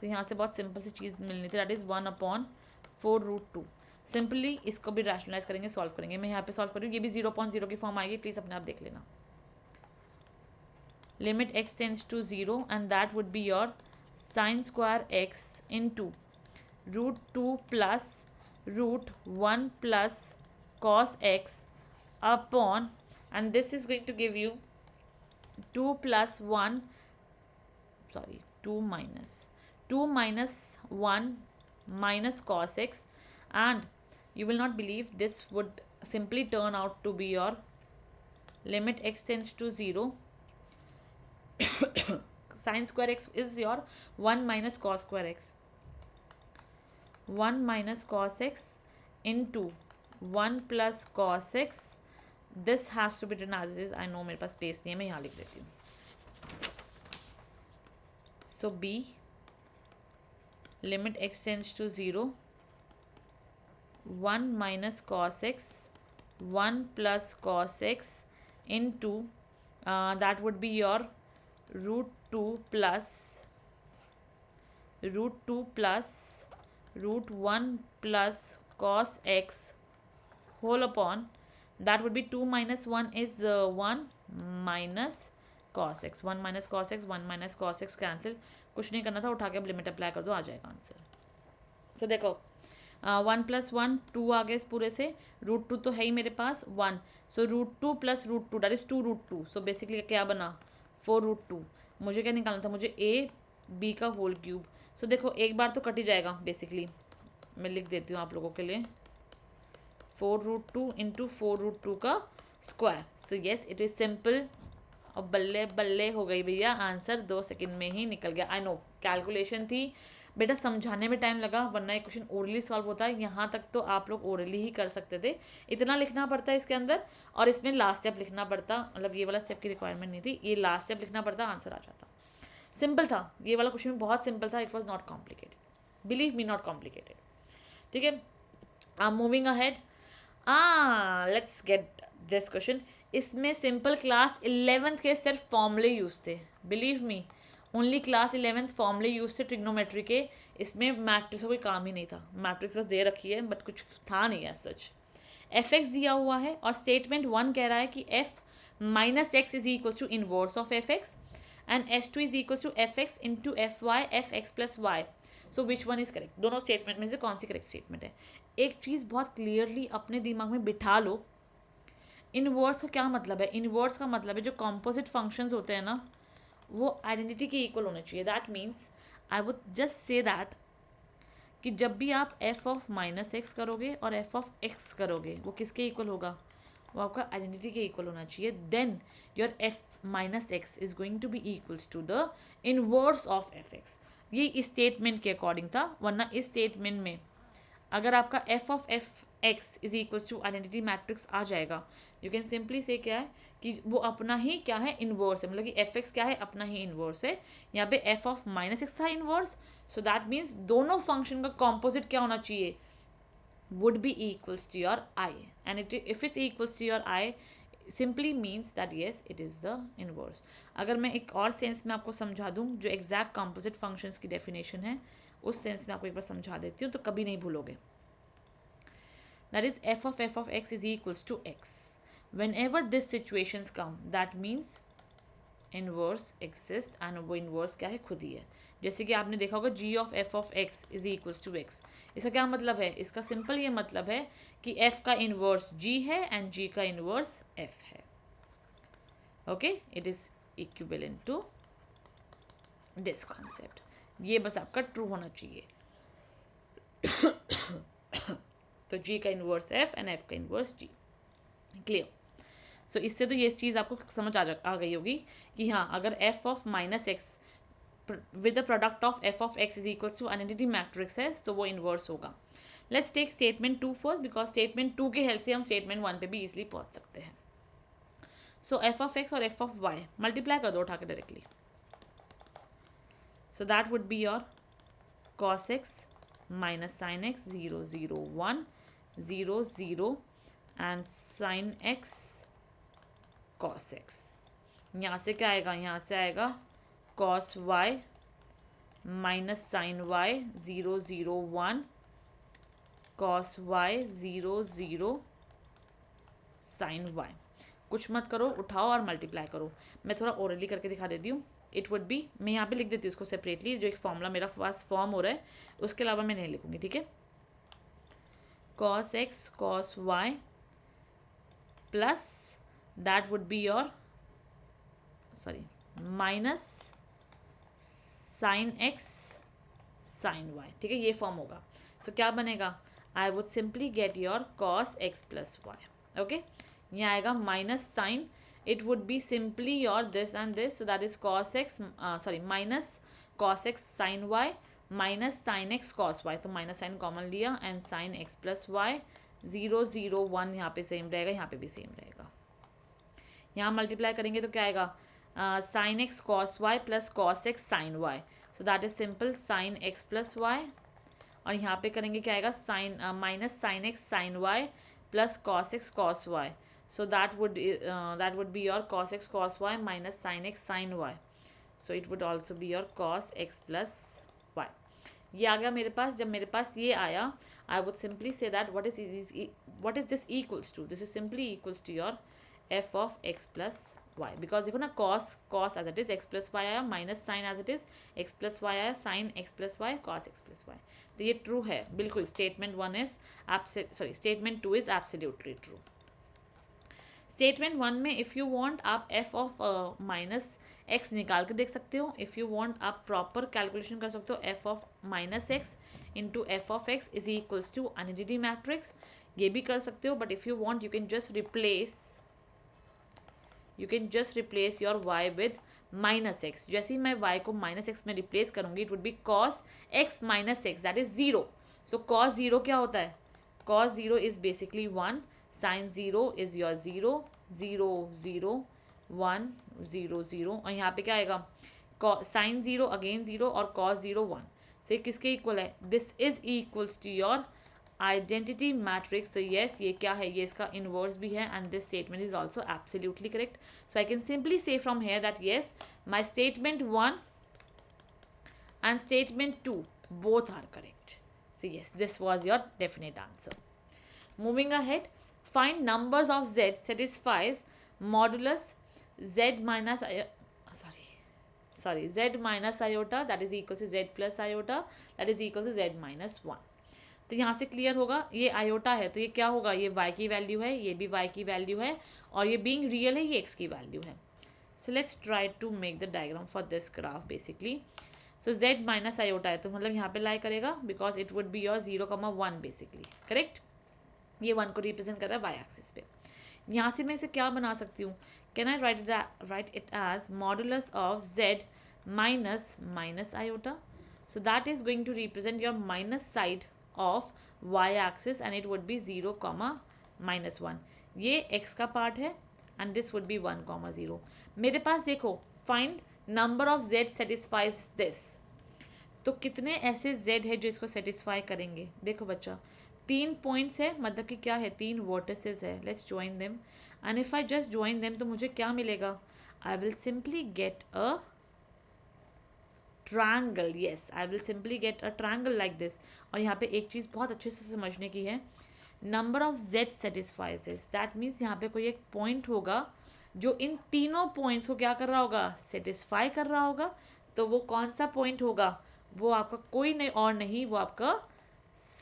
S1: तो यहाँ से बहुत सिंपल सी चीज़ मिलनी थी, दैट इज़ 1 अपॉन 4√2. सिंपली इसको भी रैशनलाइज करेंगे, सॉल्व करेंगे. मैं यहाँ पे सॉल्व करूँ, ये भी 0.0 की फॉर्म आएगी, प्लीज़ अपने आप देख लेना. limit x tends to 0, and that would be your sine square x into root 2 plus root 1 plus cos x upon, and this is going to give you 2 plus 1, sorry, 2 minus 1 minus cos x, and you will not believe this would simply turn out to be your limit x tends to 0 sine square x is your 1 minus cos square x, 1 minus cos x into 1 plus cos x. This has to be written as is. I know मेरे पास space नहीं है, मैं यहाँ लिख देती हूँ. So B limit x tends to 0, 1 minus cos x 1 plus cos x into that would be your root 2 plus root 1 plus cos x whole upon, that would be 2 minus 1 is 1 minus cos x, 1 minus cos x 1 minus cos x cancel. कुछ नहीं करना था, उठा के अब limit apply कर दो, आ जाएगा आंसर. सो देखो 1 प्लस 1 2 आ गए इस पूरे से, रूट 2 तो है ही मेरे पास 1, so root 2 plus root 2 that is 2 root 2. So basically क्या बना 4 रूट 2. मुझे क्या निकालना था, मुझे ए बी का होल क्यूब. सो देखो एक बार तो कट ही जाएगा बेसिकली, मैं लिख देती हूँ आप लोगों के लिए 4 रूट 2 इंटू 4 रूट 2 का square. So yes it is simple. और बल्ले बल्ले हो गई भैया, आंसर 2 सेकंड में ही निकल गया. आई नो कैलकुलेशन थी बेटा, समझाने में टाइम लगा, वरना ये क्वेश्चन ओरली सॉल्व होता है. यहाँ तक तो आप लोग ओरली ही कर सकते थे. इतना लिखना पड़ता है इसके अंदर, और इसमें लास्ट स्टेप लिखना पड़ता, मतलब ये वाला स्टेप की रिक्वायरमेंट नहीं थी, ये लास्ट स्टेप लिखना पड़ता, आंसर आ जाता. सिंपल था ये वाला क्वेश्चन, बहुत सिंपल था. It was not complicated, believe me, not complicated. ठीक है, I am moving ahead. Let's get this question. इसमें सिंपल क्लास 11th के सिर्फ फॉर्मूले यूज थे, believe me, only class 11th फॉर्मूले यूज थे ट्रिग्नोमेट्री के. इसमें मैट्रिक्स का कोई काम ही नहीं था, मैट्रिक्स बस दे रखी है बट कुछ था नहीं है सच. एफ एक्स दिया हुआ है और स्टेटमेंट 1 कह रहा है कि f minus x is equal to inverse of F x and S2 is equal to f x into f y f x plus y. So which one is correct. दोनों statement में से कौन C correct statement है. एक चीज़ बहुत clearly अपने दिमाग में बिठा लो, इनवर्स का क्या मतलब है. इनवर्स का मतलब है जो कॉम्पोजिट फंक्शंस होते हैं ना, वो आइडेंटिटी के इक्वल होने चाहिए. That means I would just say that कि जब भी आप एफ ऑफ माइनस एक्स करोगे और एफ ऑफ एक्स करोगे, वो किसके इक्वल होगा, वो आपका आइडेंटिटी के इक्वल होना चाहिए. Then your f minus x is going to be equals to the inverse of F x. ये इस स्टेटमेंट के अकॉर्डिंग था, वरना इस स्टेटमेंट में अगर आपका F of F X is equals to identity matrix आ जाएगा, यू कैन सिंपली से क्या है कि वो अपना ही क्या है इनवर्स है, मतलब कि एफ एक्स क्या है अपना ही इनवर्स है. यहाँ पे एफ ऑफ माइनस एक्स था इनवर्स, सो दैट मीन्स दोनों फंक्शन का कॉम्पोजिट क्या होना चाहिए, would be equals to your I, and if it's equals to your I simply means that yes it is the inverse. अगर मैं एक और सेंस में आपको समझा दूँ जो एग्जैक्ट कंपोजिट फंक्शंस की डेफिनेशन है, उस सेंस में आपको एक बार समझा देती हूँ तो कभी नहीं भूलोगे. that is f of x is equals to x. whenever this situations come that means inverse exist, and वो इनवर्स क्या है खुद ही है. जैसे कि आपने देखा होगा g of f of x is equals to x. इसका क्या मतलब है, इसका सिंपल ये मतलब है कि f का इनवर्स g है एंड g का इनवर्स f है. Okay, it is equivalent to this concept. ये बस आपका ट्रू होना चाहिए. तो g का इनवर्स f एंड f का इनवर्स g. क्लियर. सो इससे तो ये चीज़ आपको समझ आ गई होगी कि हाँ, अगर f of minus x with the product of f of x is equals to identity matrix है, तो वो इन्वर्स होगा. Let's take statement 2 first, because statement 2 के हेल्प से हम स्टेटमेंट 1 पे भी इजीली पहुंच सकते हैं. सो f ऑफ x और f ऑफ y मल्टीप्लाई कर दो उठा के directly. So that would be your cos x minus sine x 0 0 1 0 0 and sine x cos x. यहाँ से क्या आएगा, यहाँ से आएगा cos y minus sine y 0 0 1 cos y 0 0 sine y. कुछ मत करो, उठाओ और मल्टीप्लाई करो। मैं थोड़ा ओरली करके दिखा देती हूँ। इट वुड बी, मैं यहाँ पे लिख देती हूँ इसको सेपरेटली, जो एक फॉर्मूला मेरा पास फॉर्म हो रहा है उसके अलावा मैं नहीं लिखूँगी, ठीक है। cos x cos y plus that would be your minus sine x sine y, ठीक है, ये फॉर्म होगा। सो क्या बनेगा, I would simply get your cos x plus y, okay. यहाँ आएगा minus sine, it would be simply your this and this, so that is cos x minus cos x sine y minus sine x cos y, तो minus sine common लिया and sine x plus y, 0 0 1 यहाँ पे same रहेगा, यहाँ पे भी same रहेगा। यहाँ मल्टीप्लाई करेंगे तो क्या आएगा, sine x cos y plus cos x sine y, so that is simple sine x plus y, और यहाँ पे करेंगे क्या आएगा, sine minus sine x sine y plus cos x cos y, so that would be your cos x cos y minus sine x sine y, so it would also be your cos x plus y. ये आ गया मेरे पास। जब मेरे पास ये आया, I would simply say that what is this equals to, this is simply equals to your F of X plus Y, because देखो ना cos as it is X plus Y आया, minus sine as it is X plus Y आया, sine x plus Y cos x plus Y, तो ये true है बिल्कुल। Statement 1 is statement 2 is absolutely true. Statement 1 में if you want आप F of minus X निकाल के देख सकते हो, इफ़ यू वांट आप प्रॉपर कैलकुलेशन कर सकते हो, F of minus X into F of x is equals to an identity matrix, ये भी कर सकते हो। But if you want you can just replace your Y with minus X. जैसे ही मैं वाई को माइनस एक्स में रिप्लेस करूंगी, it would be cos X minus X, that is 0। So cos 0 क्या होता है, cos 0 is basically 1, sine 0 is your 0 0 0 1 0 0, और यहाँ पे क्या आएगा, साइन 0 अगेन 0 और कॉस 0 1, से किसके इक्वल है, this is equals to your identity matrix. तो येस, ये क्या है, ये इसका इनवर्स भी है, and this statement is also absolutely correct. So I can simply say from here that yes, my statement 1 and statement 2 both are correct. So yes, this was your definite answer. Moving ahead, find numbers of z satisfies modulus z minus z minus iota that is equal to z plus iota that is equal to z minus 1. तो यहाँ से clear होगा, ये iota है तो ये क्या होगा, ये y की वैल्यू है, ये भी y की वैल्यू है, और ये बीइंग रियल है, ये x की वैल्यू है। So let's try to make the diagram for this graph basically. So z minus iota है तो मतलब यहाँ पे लाई करेगा, because it would be your 0,1 basically, correct. ये 1 को रिप्रेजेंट कर रहा है वाई एक्सिस पे। यहाँ से मैं इसे क्या बना सकती हूँ, can I write it as modulus of z minus minus iota, so that is going to represent your minus side of y axis and it would be 0,-1। ये x का पार्ट है एंड दिस वुड बी 1,0। मेरे पास देखो, find number of z satisfies this, तो कितने ऐसे z है जो इसको सेटिस्फाई करेंगे। देखो बच्चा, 3 पॉइंट्स है, मतलब कि क्या है, 3 वर्टिसेस है। Let's join them and if I just join them तो मुझे क्या मिलेगा, I will simply get a triangle. Yes, I will simply get a triangle like this. और यहाँ पे एक चीज़ बहुत अच्छे से समझने की है, number of z satisfies this, that means यहाँ पे कोई एक पॉइंट होगा जो इन तीनों पॉइंट्स को क्या कर रहा होगा, सेटिस्फाई कर रहा होगा। तो वो कौन सा पॉइंट होगा, वो आपका कोई नहीं और नहीं, वो आपका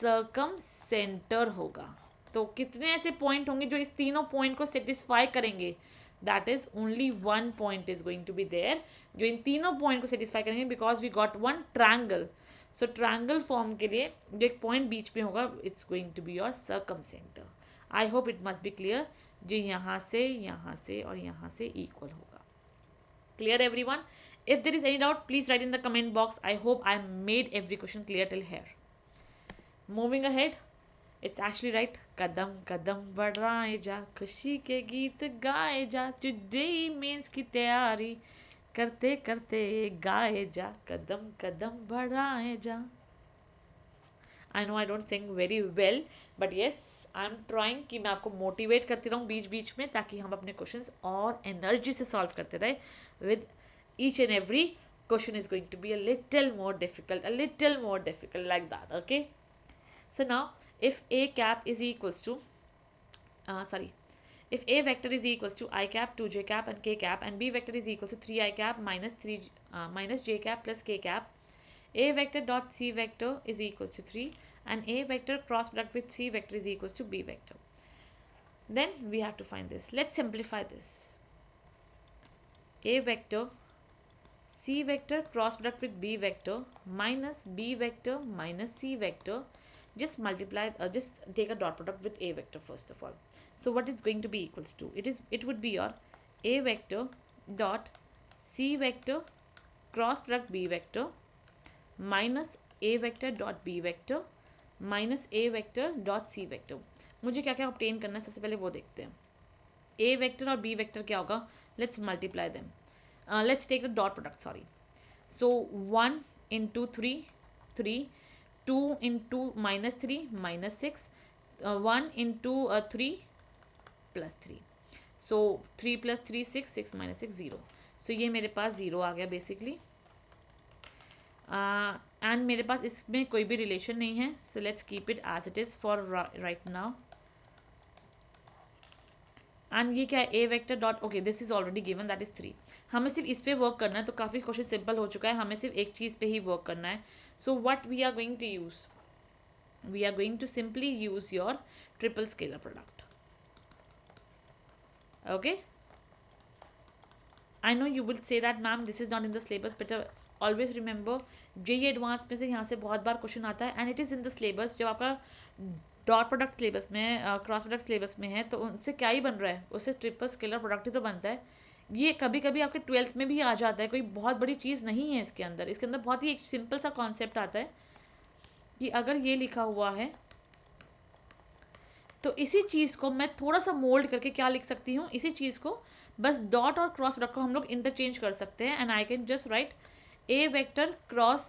S1: सर्कम सेंटर होगा। तो कितने ऐसे पॉइंट होंगे जो इस तीनों पॉइंट को सेटिस्फाई करेंगे, that is only 1 point is going to be there जो इन तीनों पॉइंट को सेटिस्फाई करेंगे, because we got 1 triangle. So triangle form के लिए जो एक पॉइंट बीच में होगा, it's going to be your circumcentre. I hope it must be clear, जो यहाँ से और यहाँ से इक्वल होगा। Clear everyone? If there is any doubt please write in the comment box. I hope I made every question clear till here. Moving ahead, it's actually right, कदम कदम बढ़ाए जा, खुशी के गीत गाए जा, टुडे मेंस की तैयारी करते करते गाए जा, कदम कदम बढ़ाए जा। I know I don't sing very well, but yes I am trying कि मैं आपको मोटिवेट करती रहूँ बीच बीच में, ताकि हम अपने क्वेश्चंस और एनर्जी से सॉल्व करते रहे। With each and every question is going to be a little more difficult like that, okay. So now if a cap is equals to if a vector is equals to I cap, 2j cap and k cap, and b vector is equals to 3I cap minus j cap plus k cap, a vector dot c vector is equals to 3, and a vector cross product with c vector is equals to b vector. Then we have to find this. Let's simplify this. A vector c vector cross product with b vector minus b vector minus c vector. Just multiply, just take a dot product with a vector first of all. So what it's going to be equals to? It would be your a vector dot c vector cross product b vector minus a vector dot b vector minus a vector dot c vector. मुझे क्या क्या obtain करना है सबसे पहले वो देखते हैं. ए वेक्टर और बी वेक्टर क्या होगा? Let's multiply them. Let's take the dot product. Sorry. So 1 into 3 2 into -3 -6 1 into 3 plus 3. So 3 + 3 6 6 - 6 0. सो ये मेरे पास 0 आ गया बेसिकली. एंड मेरे पास इसमें कोई भी रिलेशन नहीं है. So let's keep it as it is for right now. And ये क्या है? A vector dot, okay this is already given, that is 3. हमें सिर्फ इस पे वर्क करना है, तो काफ़ी क्वेश्चन सिंपल हो चुका है. हमें सिर्फ एक चीज़ पे ही वर्क करना है. So what we are going to use, we are going to simply use your triple scalar product. Okay, I know you will say that ma'am this is not in the syllabus, but always remember JEE advance में से यहाँ से बहुत बार question आता है and it is in the syllabus. जब आपका डॉट प्रोडक्ट सिलेबस में, क्रॉस प्रोडक्ट सिलेबस में है, तो उनसे क्या ही बन रहा है? उससे ट्रिपल स्केलर प्रोडक्ट ही तो बनता है. ये कभी कभी आपके 12th में भी आ जाता है. कोई बहुत बड़ी चीज़ नहीं है इसके अंदर. इसके अंदर बहुत ही एक सिंपल सा कॉन्सेप्ट आता है कि अगर ये लिखा हुआ है तो इसी चीज़ को मैं थोड़ा सा मोल्ड करके क्या लिख सकती हूँ? इसी चीज़ को बस डॉट और क्रॉस प्रोडक्ट को हम लोग इंटरचेंज कर सकते हैं. And I can just write a vector cross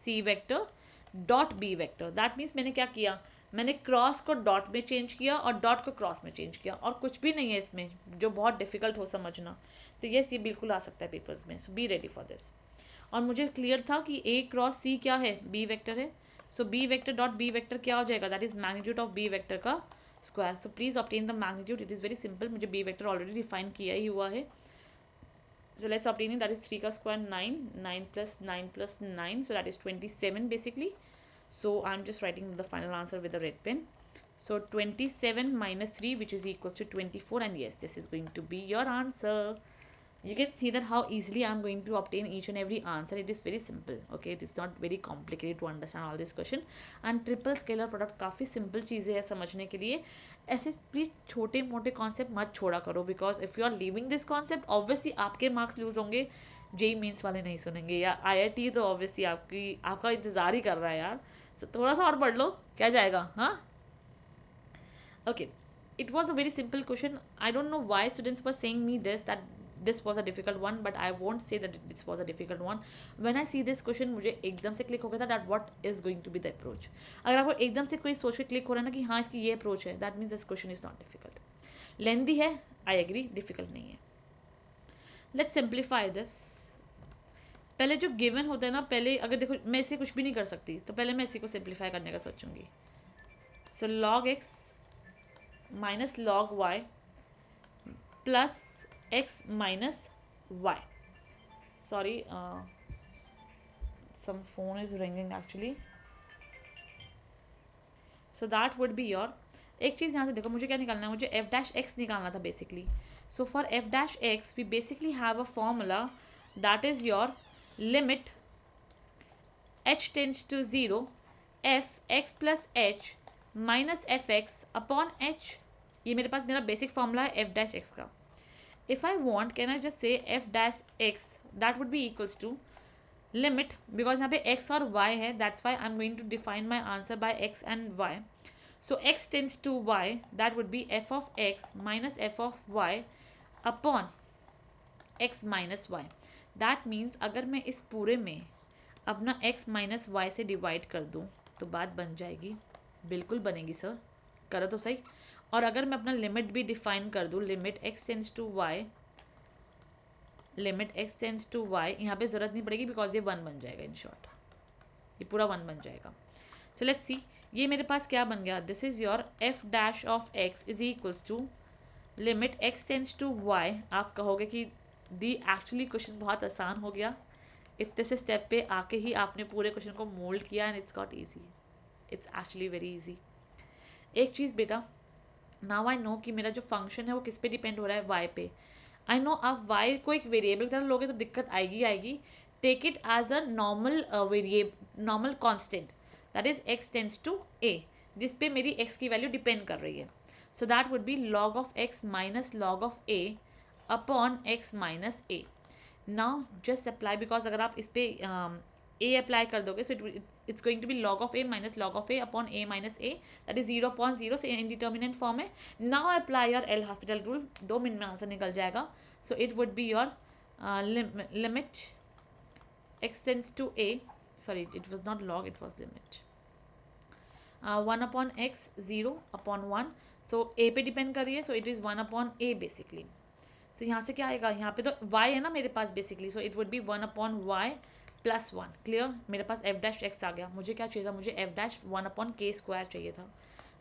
S1: c vector dot B vector. That means मैंने क्या किया? मैंने क्रॉस को डॉट में चेंज किया और डॉट को क्रॉस में चेंज किया, और कुछ भी नहीं है इसमें जो बहुत डिफिकल्ट हो समझना. तो यस, ये बिल्कुल आ सकता है पेपर्स में. सो बी रेडी फॉर दिस. और मुझे क्लियर था कि ए क्रॉस सी क्या है? बी वेक्टर है. So B vector dot B vector क्या हो जाएगा? That is magnitude of B vector का square. So please obtain the magnitude. It is very simple. मुझे बी वेक्टर ऑलरेडी डिफाइन किया ही हुआ है. So let's obtain it. That is 3 का square 9, 9 plus 9 plus 9, so that is 27 basically. So I'm just writing the final answer with a red pen. So 27 minus 3, which is equals to 24, and yes, this is going to be your answer. You can see that how easily I'm going to obtain each and every answer. It is very simple. Okay, it is not very complicated to understand all this question. And triple scalar product काफ़ी simple चीज़ें हैं समझने के लिए. ऐसे please छोटे मोटे concept मत छोड़ा करो, because if you are leaving this concept obviously आपके मार्क्स लूज होंगे. जेईई मेंस वाले नहीं सुनेंगे, या आईआईटी तो ऑब्वियसली आपका इंतज़ार ही कर रहा है यार. तो थोड़ा सा और पढ़ लो, क्या जाएगा. हाँ, okay. It was a very simple question. I don't know why students were saying me that this was a difficult one, but I won't say that this was a difficult one. When I see this question, मुझे एकदम से click हो गया था that what is going to be the approach. अगर आपको एकदम से कोई सोच के क्लिक हो रहा है ना कि हाँ इसकी ये अप्रोच है, that means this question is not difficult. Lengthy है, I agree, difficult नहीं है. Let's simplify this. पहले जो given होता है ना, पहले अगर देखो मैं इसे कुछ भी नहीं कर सकती, तो पहले मैं इसी को simplify करने का सोचूंगी. So log x minus log y plus x minus y. Sorry, some phone is ringing actually. So that would be your, एक चीज़ यहाँ से देखो, मुझे क्या निकालना है? मुझे f dash x निकालना था basically. So for f dash x we basically have a formula that is your limit h tends to 0 f x plus h minus f x upon h. ये मेरे पास मेरा बेसिक फॉर्मूला है f dash x का. If I want can I just say f dash x, that would be equals to limit, because यहाँ पे x और y है, that's why I am going to define my answer by x and y. So x tends to y, that would be f of x minus f of Y upon x minus y. That means अगर मैं इस पूरे में अपना x minus y से divide कर दूँ तो बात बन जाएगी. बिल्कुल बनेगी सर, करो तो सही. और अगर मैं अपना लिमिट भी डिफाइन कर दूँ, limit x tends to y, limit x tends to y, यहाँ पे ज़रूरत नहीं पड़ेगी बिकॉज ये 1 बन जाएगा. इन शॉर्ट ये पूरा 1 बन जाएगा. सो लेट्स सी, ये मेरे पास क्या बन गया? This is your f dash of x is equals to limit x tends to y, आप कहोगे कि दी एक्चुअली क्वेश्चन बहुत आसान हो गया, इतने से स्टेप पे आके ही आपने पूरे क्वेश्चन को मोल्ड किया and it's got easy, it's actually very easy. एक चीज़ बेटा, नाउ आई नो कि मेरा जो फंक्शन है वो किस पे डिपेंड हो रहा है, y पे। आई नो आप y को एक वेरिएबल की तरह लोगे तो दिक्कत आएगी। Take it as a normal normal constant, that is x tends to a, जिस पे मेरी x की वैल्यू डिपेंड कर रही है। So that would be log of x minus log of a upon x minus a। Now just apply, because अगर आप इस पे a अप्लाई कर दोगे, so it's going to be log of a minus log of a upon a minus a, that is 0.0 से indeterminate form है। Now apply your L hospital rule, 2 minute में answer निकल जाएगा। So it would be your limit x tends to a, sorry it was not log, it was limit 1 upon x 0 upon 1, so a पे depend कर रही है, so it is 1 upon a basically. So यहाँ से क्या आएगा, यहाँ पे तो y है ना मेरे पास basically, so it would be 1 upon y plus 1। Clear, मेरे पास f डैश x आ गया। मुझे क्या चाहिए था, मुझे f dash 1 upon k square चाहिए था।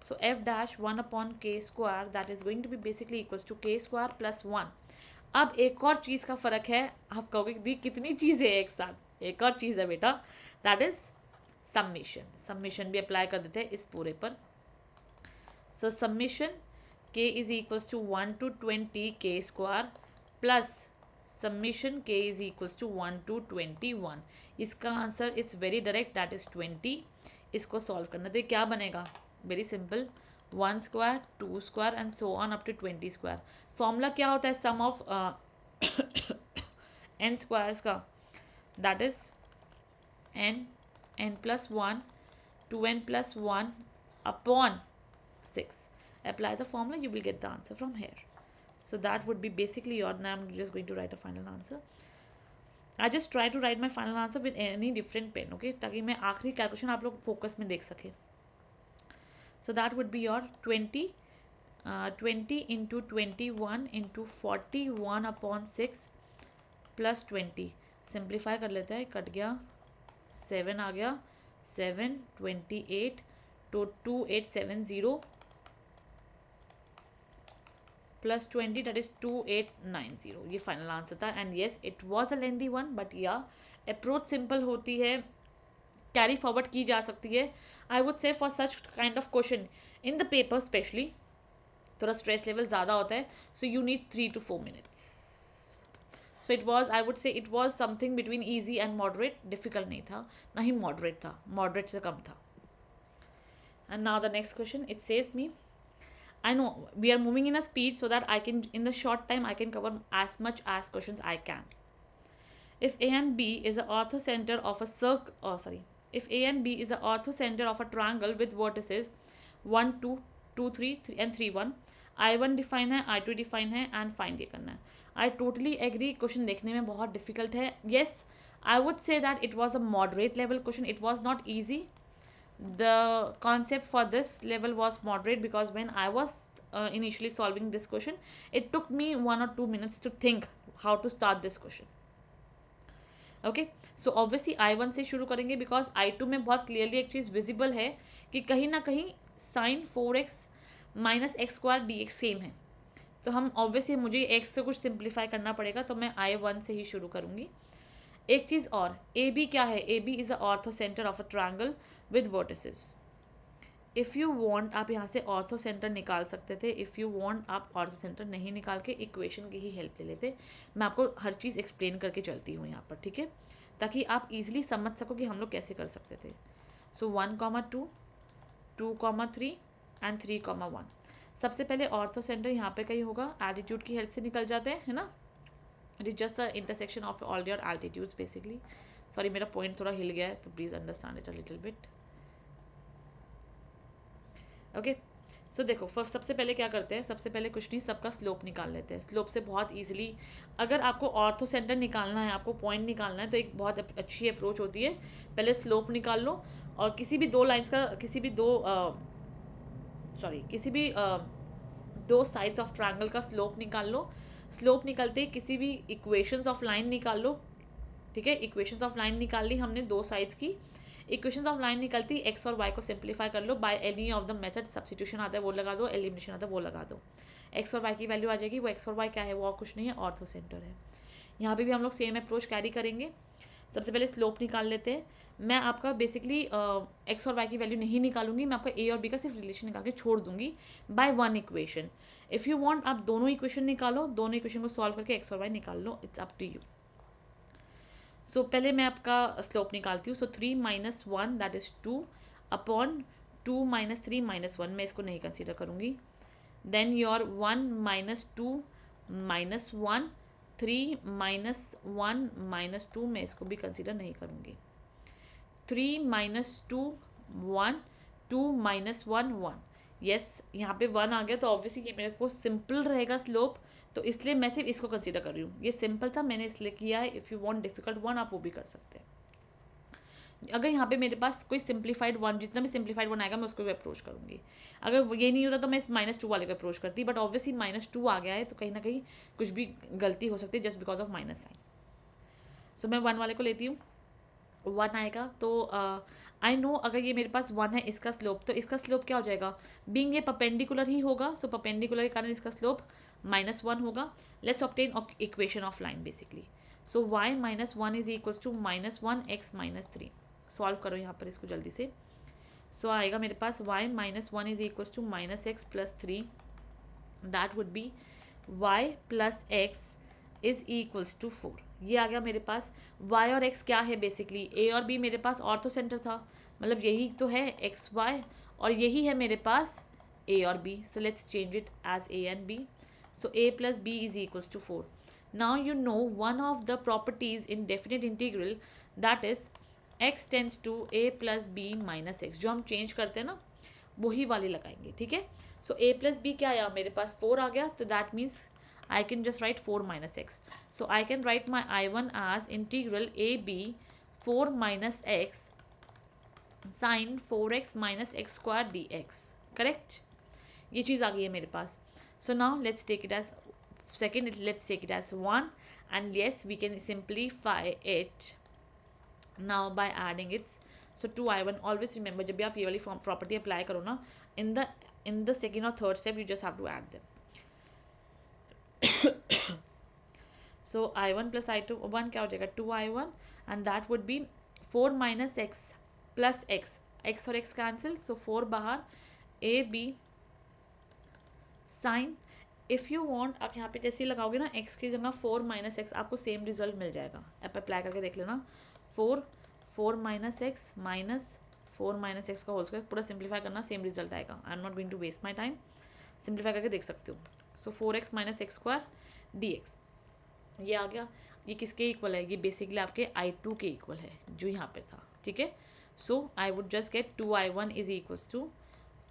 S1: So f dash 1 upon k square that is going to be basically equals to k square plus 1। अब एक और चीज़ का फ़र्क है, आप कहोगे दी कितनी चीज़ें एक साथ, एक और चीज़ है बेटा, दैट इज समेशन। समेशन भी अप्लाई कर देते हैं इस पूरे पर। So summation k is equals to 1 to 20 k square plus summation k is equals to 1 to 21। इसका answer it's very direct, that is 20। इसको सॉल्व करना तो क्या बनेगा, very simple, 1 square 2 square and so on up to 20 square. Formula क्या होता है, sum of n squares का, that is n plus 1 2n plus 1 upon 6. Apply the formula, you will get the answer from here. So that would be basically your, now I'm just going to write a final answer. I just try to write my final answer with any different pen, okay, ताकि मैं आखिरी calculation आप लोग focus में देख सके। So that would be your 20 into 21 into 41 upon 6 plus 20। Simplify कर लेते हैं, कट गया 7 आ गया, 7 28 तो 2870 प्लस 20 दैट इज 2890। ये फाइनल आंसर था। And yes it was a lengthy one, but या अप्रोच सिंपल होती है, कैरी फॉरवर्ड की जा सकती है। I would say for such kind of question in the paper specially थोड़ा स्ट्रेस लेवल ज़्यादा होता है, so you need 3 to 4 minutes। So it was, I would say it was something between easy and moderate, difficult नहीं था ना ही moderate था, moderate से कम था। And now the next question, it says me, I know we are moving in a speed so that I can, in the short time, I can cover as much as questions I can. If A and B is the orthocenter of a if A and B is the orthocenter of a triangle with vertices 1 2 2 3 3 and 3 1, I1 define है, I2 define है and find ये करना है। I totally agree, question देखने में बहुत difficult है। Yes I would say that it was a moderate level question, it was not easy. The concept for this level was moderate because when I was initially solving this question, it took me 1 or 2 minutes to think how to start this question. Okay, so obviously I1 से शुरू करेंगे because I2 में बहुत clearly एक चीज़ visible है कि कहीं ना कहीं sin 4x minus x square D x same है, तो हम obviously मुझे x से कुछ simplify करना पड़ेगा, तो मैं I1 से ही शुरू करूँगी। एक चीज़ और, ए बी क्या है, A B is a orthocentre of a triangle with vertices. If you want आप यहाँ से ऑर्थो सेंटर निकाल सकते थे, इफ़ यू वांट आप ऑर्थो सेंटर नहीं निकाल के इक्वेशन की ही हेल्प ले लेते। मैं आपको हर चीज़ एक्सप्लेन करके चलती हूँ यहाँ पर, ठीक है, ताकि आप इजीली समझ सको कि हम लोग कैसे कर सकते थे। सो 1,2 2,3 एंड 3,1। सबसे पहले ऑर्थो सेंटर यहाँ पे कहीं होगा, एल्टीट्यूड की हेल्प से निकल जाते हैं, है ना। It is just the intersection of all your altitudes basically. Sorry मेरा पॉइंट थोड़ा हिल गया है, तो please understand it a little bit. Okay, so देखो सबसे पहले क्या करते हैं, सबसे पहले कुछ नहीं, सबका स्लोप निकाल लेते हैं। स्लोप से बहुत ईजिली, अगर आपको ऑर्थो सेंटर निकालना है, आपको पॉइंट निकालना है, तो एक बहुत अच्छी अप्रोच होती है, पहले स्लोप निकाल लो और किसी भी दो लाइन्स का, किसी भी दो साइड्स ऑफ ट्रायंगल का स्लोप निकाल लो। स्लोप निकलते ही किसी भी इक्वेशंस ऑफ लाइन निकाल लो, ठीक है। इक्वेशंस ऑफ लाइन निकाल ली हमने दो साइड्स की। इक्वेशंस ऑफ लाइन निकलती, एक्स और वाई को सिंप्लीफाई कर लो by any of the method, substitution आता है वो लगा दो, एलिमिनेशन आता है वो लगा दो, एक्स और वाई की वैल्यू आ जाएगी। वो एक्स और वाई क्या है, वो और कुछ नहीं है, ऑर्थो सेंटर है। यहाँ पे भी हम लोग सेम अप्रोच कैरी करेंगे। सबसे पहले स्लोप निकाल लेते हैं। मैं आपका बेसिकली एक्स और वाई की वैल्यू नहीं निकालूंगी, मैं आपका ए और बी का सिर्फ रिलेशन निकाल के छोड़ दूंगी by one equation. If you want आप दोनों इक्वेशन निकालो, दोनों इक्वेशन को सॉल्व करके एक्स और वाई निकाल लो, इट्स अप टू यू। सो पहले मैं आपका स्लोप निकालती हूँ। सो 3 - 1 दैट इज 2 अपॉन 2 - 3 - 1, मैं इसको नहीं कंसिडर करूँगी। देन योर 1 - 2 - 1, 3 - 1 - 2, मैं इसको भी कंसिडर नहीं करूँगी। 3 - 2 1, 2 - 1 1, यस यहाँ पे 1 आ गया तो ऑब्वियसली ये मेरे को सिंपल रहेगा स्लोप, तो इसलिए मैं सिर्फ इसको कंसीडर कर रही हूँ। ये सिंपल था, मैंने इसलिए किया है। If you want difficult one आप वो भी कर सकते हैं। अगर यहाँ पे मेरे पास कोई सिंप्लीफाइड वन, जितना भी सिंप्लीफाइड वन आएगा मैं उसको भी अप्रोच करूँगी। अगर ये नहीं होता तो मैं इस -2 वाले को अप्रोच करती, बट ऑब्वियसली -2 आ गया है तो कहीं ना कहीं कुछ भी गलती हो सकती है just because of minus sign. So मैं 1 वाले को लेती हूँ। 1 आएगा तो आई नो अगर ये मेरे पास 1 है इसका स्लोप, तो इसका स्लोप क्या हो जाएगा, बीइंग ये परपेंडिकुलर ही होगा, सो परपेंडिकुलर के कारण इसका स्लोप -1 होगा। Let's obtain equation of line basically. So y - 1 is equals to -1 x - 3। Solve करो यहाँ पर इसको जल्दी से। सो आएगा मेरे पास y - 1 is equals to -x + 3, that would be y + x is equals to 4। ये आ गया मेरे पास। y और x क्या है बेसिकली, a और b मेरे पास ऑर्थो सेंटर था, मतलब यही तो है एक्स वाई, और यही है मेरे पास a और b। So let's change it as a and b। So a + b is equals to 4। Now you know one of the properties in definite integral, that is x tends to a + b - x, जो हम change करते हैं ना वही वाली लगाएंगे, ठीक है। सो a + b क्या आया मेरे पास, 4 आ गया, तो that means I can just write 4 - x. So I can write my I1 as integral AB 4 - x sin 4x - x square dx. Correct? ये चीज़ आ गई है मेरे पास. So now let's take it as second. Let's take it as 1, and yes, we can simplify it now by adding it. So 2I1. Always remember जब भी आप ये वाली property apply करो ना, in the second or third step you just have to add them. So I1 + I2 1 क्या हो जाएगा, 2I1, and that would be 4 - x + x, x और x कैंसिल, so 4 बाहर, AB sine. If you want आप यहाँ पे जैसे ही लगाओगे ना x की जगह 4 - x, आपको सेम रिजल्ट मिल जाएगा। आप अप्लाई करके देख लेना। 4 - x - 4 - x का होल स्क्वायर, पूरा सिंप्लीफाई करना, सेम रिजल्ट आएगा। I am not going to waste my time, simplify करके देख सकते हो। सो 4x - x स्क्वायर dx ये आ गया। ये किसके इक्वल है, ये बेसिकली आपके I2 के इक्वल है जो यहाँ पे था, ठीक है। So I would just get 2I1 is equals to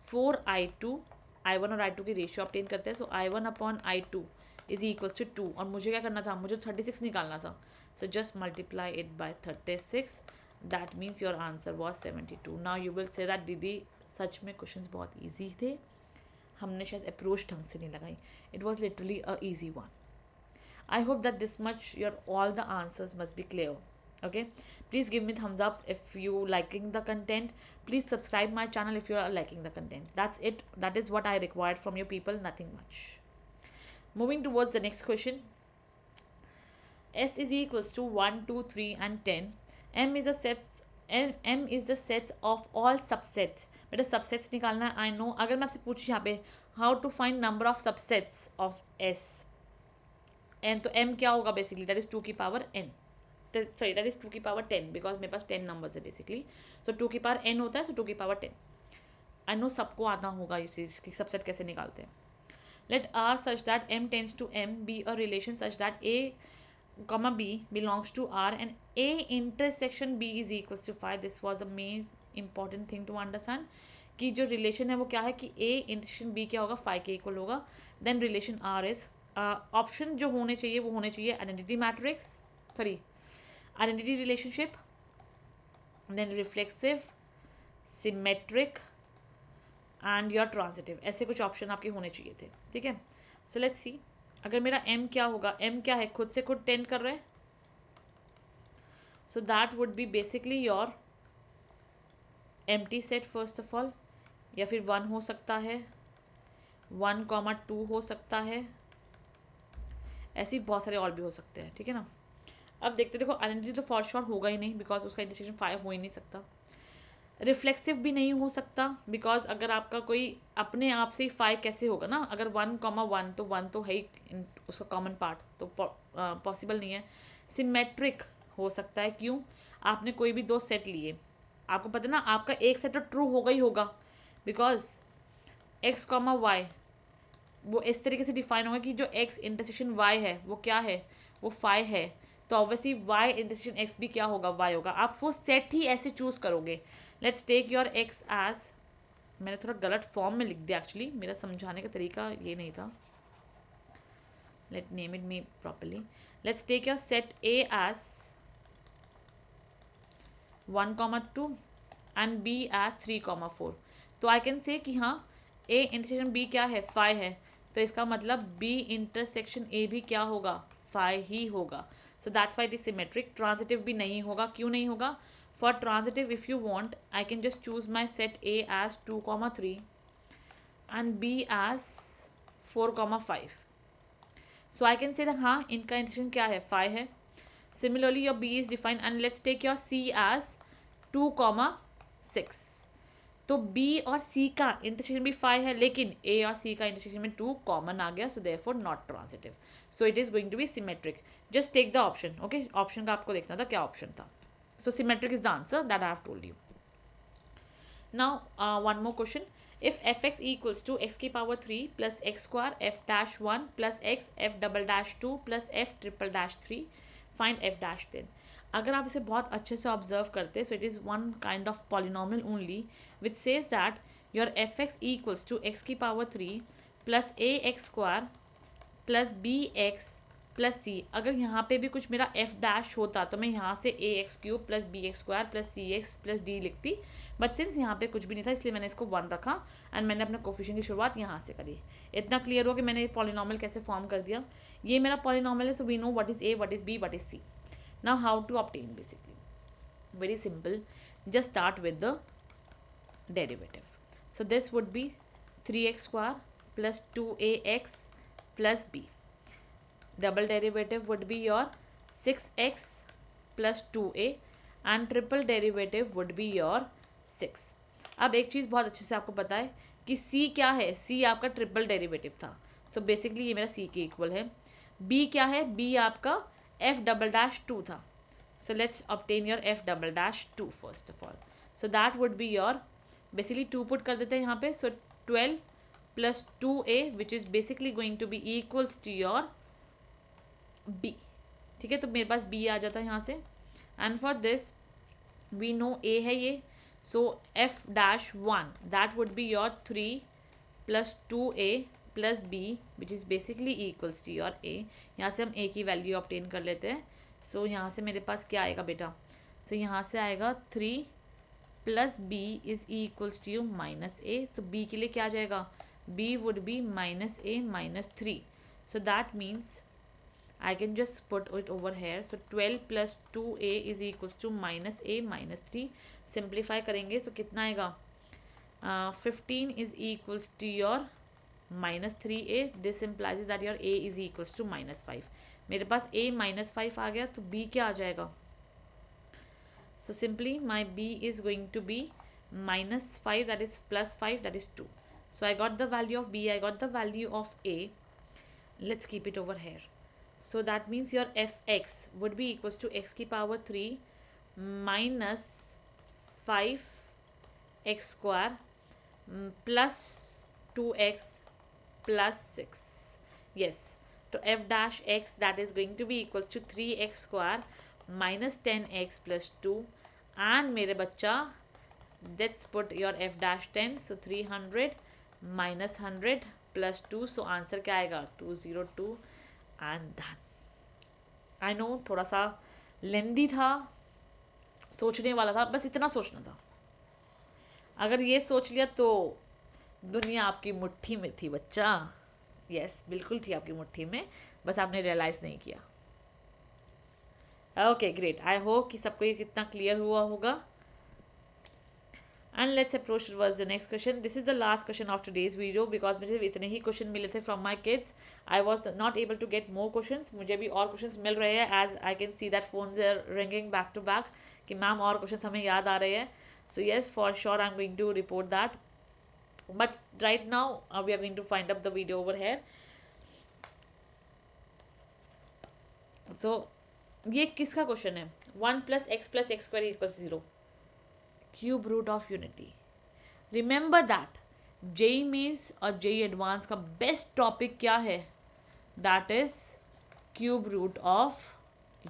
S1: 4I2। I1 और I2 की रेशियो ऑब्टेन करते हैं। So I1 upon I2 is equals to 2, और मुझे क्या करना था, मुझे 36 निकालना था। So just multiply it by 36, that means your answer was 72। Now you will say that दीदी सच में क्वेश्चंस बहुत ईजी थे, हमने शायद अप्रोच ढंग से नहीं लगाई। It was literally a easy one. I hope that this much all the answers must be clear. Okay, please give me thumbs ups if you liking the content. Please subscribe my channel if you are liking the content. That's it. That is what I required from you people, nothing much. Moving towards the next question. S is equals to 1 2 3 and 10. M is the set of all subsets. बेटा subsets निकालना है। I know अगर मैं आपसे पूछूँ यहाँ पे how to find number of subsets of S, n, तो एम क्या होगा बेसिकली, दैट इज 2 की power n, sorry that is 2 की पावर 10, बिकॉज मेरे पास 10 नंबर्स है बेसिकली। सो 2 की पावर n होता है, सो 2 की पावर 10। आई नो सबको आना होगा इस चीज़ की सबसेट कैसे निकालते हैं। Let R such that m tends to m be a relation such that a, b belongs to r and a intersection b is equals to 5। This was the main important thing to understand कि जो relation है वो क्या है कि a intersection b क्या होगा, 5 के इक्वल होगा। Then relation r is option जो होने चाहिए वो होने चाहिए identity matrix, sorry identity relationship, then reflexive, symmetric and your transitive, ऐसे कुछ ऑप्शन आपके होने चाहिए थे, ठीक है। सो लेट्स सी अगर मेरा m क्या होगा, m क्या है, खुद से खुद टेंड कर रहे हैं, सो that would be basically your empty set first of all, या फिर 1 हो सकता है, 1, 2 हो सकता है, ऐसे ही बहुत सारे और भी हो सकते हैं, ठीक है ना। अब देखते देखो, आइडेंटिटी तो फॉर श्योर होगा ही नहीं बिकॉज उसका इंटरसेक्शन 5 हो ही नहीं सकता। रिफ्लेक्सिव भी नहीं हो सकता बिकॉज अगर आपका कोई अपने आप से ही 5 कैसे होगा ना, अगर 1, 1 तो 1 तो है ही उसका कॉमन पार्ट, तो पॉसिबल नहीं है। सिमेट्रिक हो सकता है, क्यों? आपने कोई भी 2 सेट लिए, आपको पता ना आपका एक सेट तो ट्रू होगा ही होगा बिकॉज x, y वो इस तरीके से डिफाइन होगा कि जो x इंटरसेक्शन y है वो क्या है, वो 5 है, तो ऑब्वियसली y इंटरसेक्शन x भी क्या होगा, y होगा। आप वो सेट ही ऐसे चूज करोगे। Let's take your x as, मैंने थोड़ा गलत फॉर्म में लिख दिया एक्चुअली, मेरा समझाने का तरीका ये नहीं था। Let name it me properly. Let's take your set A as 1, 2 and B as 3, 4। तो आई कैन से कि हाँ A इंटरसेक्शन B क्या है, 5 है, तो इसका मतलब B इंटरसेक्शन A भी क्या होगा, 5 ही होगा। So that's why it is symmetric. Transitive भी नहीं होगा, क्यों नहीं होगा? For transitive if you want I can just choose my set A as 2, 3 and B as 4, 5। So I can say हाँ इनका इंटरसेक्शन क्या है, 5 है। Similarly your B is defined and let's take your C as 2, 6। तो B और C का intersection भी 5 है, लेकिन A और C का इंटरसेक्शन में 2 कॉमन आ गया, so therefore not transitive. So it is going to be symmetric. Just take the option, okay. Option का आपको देखना था क्या ऑप्शन था। So symmetric is the answer that I have told you. Now one more question. If fx equals to x की power 3 plus x square f dash 1 plus x f double dash 2 plus f triple dash 3 find f dash 10। अगर आप इसे बहुत अच्छे से observe करते, so it is one kind of polynomial only which says that your f x equals to x की power 3 plus a x square plus b x plus c. अगर यहाँ पे भी कुछ मेरा एफ डैश होता तो मैं यहाँ से a x cube plus b x square plus c x plus d लिखती, बट सिंस यहाँ पे कुछ भी नहीं था इसलिए मैंने इसको 1 रखा एंड मैंने अपने कोफिशिएंट की शुरुआत यहाँ से करी। इतना क्लियर हो कि मैंने पॉलिनोमियल कैसे फॉर्म कर दिया। ये मेरा पॉलिनोमियल है, so we know what is a, what is b, what is c. Now how to obtain? Basically very simple, just start with the derivative. So this would be 3x square plus 2ax plus b. Double derivative would be your 6x plus 2a and triple derivative would be your 6. अब एक चीज़ बहुत अच्छे से आपको पता है कि c क्या है, c आपका ट्रिपल डेरिवेटिव था, सो बेसिकली ये मेरा c के इक्वल है। b क्या है, b आपका f डबल डैश 2 था, so let's obtain your f double dash 2 first of all. So that would be your basically 2 put कर देते हैं यहाँ पे, so 12 plus 2a which is basically going to be equals to your b। ठीक है, तो मेरे पास b आ जाता है यहाँ से and for this we know a है ये, so f dash 1 that would be your 3 plus 2a plus b which is basically equals to your a। यहाँ से हम a की वैल्यू ऑब्टेन कर लेते हैं। सो यहाँ से मेरे पास क्या आएगा बेटा, सो यहाँ से आएगा 3 plus b is equals to minus a. So b के लिए क्या आ जाएगा, b would be minus a minus 3। So that means I can just put it over here. So 12 plus 2a is equals to minus a minus 3। Simplify करेंगे तो कितना आएगा, 15 is equals to your minus 3a। This implies that your a is equals to minus 5। मेरे पास a minus 5 आ गया, तो b क्या आ जाएगा, so simply my b is going to be minus 5 that is plus 5 that is 2। So I got the value of b, I got the value of a। Let's keep it over here. So that means your f x would be equals to x की power 3 minus 5 x square plus 2x plus 6. Yes, so f dash x that is going to be equals to 3x square minus 10x plus 2 and मेरे बच्चा let's put your f dash 10, so 300 minus 100 plus 2, so answer क्या आएगा 202 and done। I know थोड़ा सा लेंदी था, सोचने वाला था, बस इतना सोचना था। अगर ये सोच लिया तो दुनिया आपकी मुट्ठी में थी बच्चा। यस, बिल्कुल थी आपकी मुट्ठी में, बस आपने रियलाइज़ नहीं किया। ओके ग्रेट, आई होप कि सबको ये कितना क्लियर हुआ होगा। And let's approach towards the next question. This is the last question of today's video because मुझे इतने ही क्वेश्चन मिले थे from my kids. I was not able to get more questions. मुझे भी और questions मिल रहे हैं as I can see that phones are ringing back to back कि मैम और questions हमें याद आ रहे हैं. So yes, for sure I'm going to report that. But right now we are going to find up the video over here. So ये किसका question है? 1 + x + x² = 0. Cube root of unity. Remember that JEE Mains और JEE advance का best topic क्या है? That is cube root of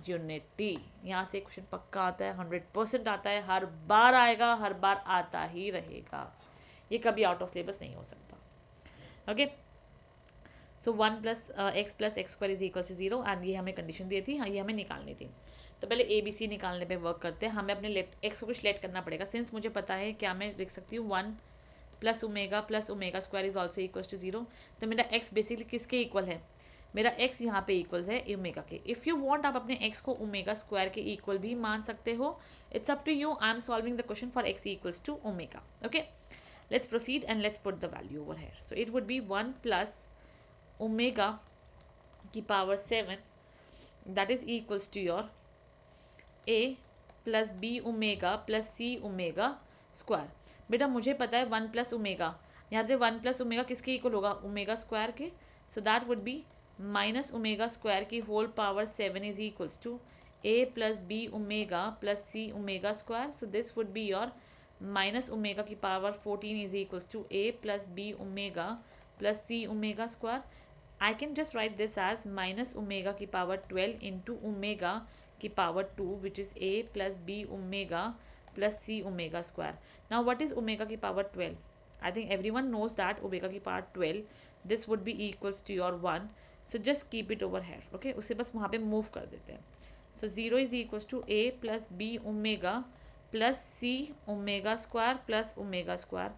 S1: unity. यहाँ से question पक्का आता है, 100% आता है, हर बार आएगा, हर बार आता ही रहेगा. ये कभी आउट ऑफ सिलेबस नहीं हो सकता. Okay, so 1 + x + x² = 0 and ये हमें कंडीशन दी थी. हाँ, ये हमें निकालनी थी. तो पहले ए बी सी निकालने पे वर्क करते हैं. हमें अपने एक्स को कुछ लेट करना पड़ेगा. सिंस मुझे पता है क्या मैं लिख सकती हूँ 1 + ओमेगा + ओमेगा² = = 0. तो मेरा एक्स बेसिकली किसके इक्वल है? मेरा एक्स यहाँ पे इक्वल है ओमेगा के. इफ़ यू वांट आप अपने एक्स को ओमेगा² के इक्वल भी मान सकते हो. It's up to you. I am solving the question for x = omega. Okay, let's proceed and let's put the value over here. So it would be 1 + omega की power 7 that is equals to your a + b omega + c omega. बेटा मुझे पता है 1 + omega, यहाँ से 1 + omega किसके equal होगा? Omega के. So that would be -omega की whole power 7 is equals to a + b omega + c omega. So this would be your -omega की power 14 is equals to a + b omega + c omega. I can just write this as -omega की power 12 into omega की power 2 which is a + b omega + c omega. Now what is omega की power 12? I think everyone knows that omega की power 12 this would be equals to your 1. So just keep it over here. Okay, उसे बस वहाँ पे move कर देते हैं. So 0 is equals to a + b omega + c ओमेगा² + ओमेगा².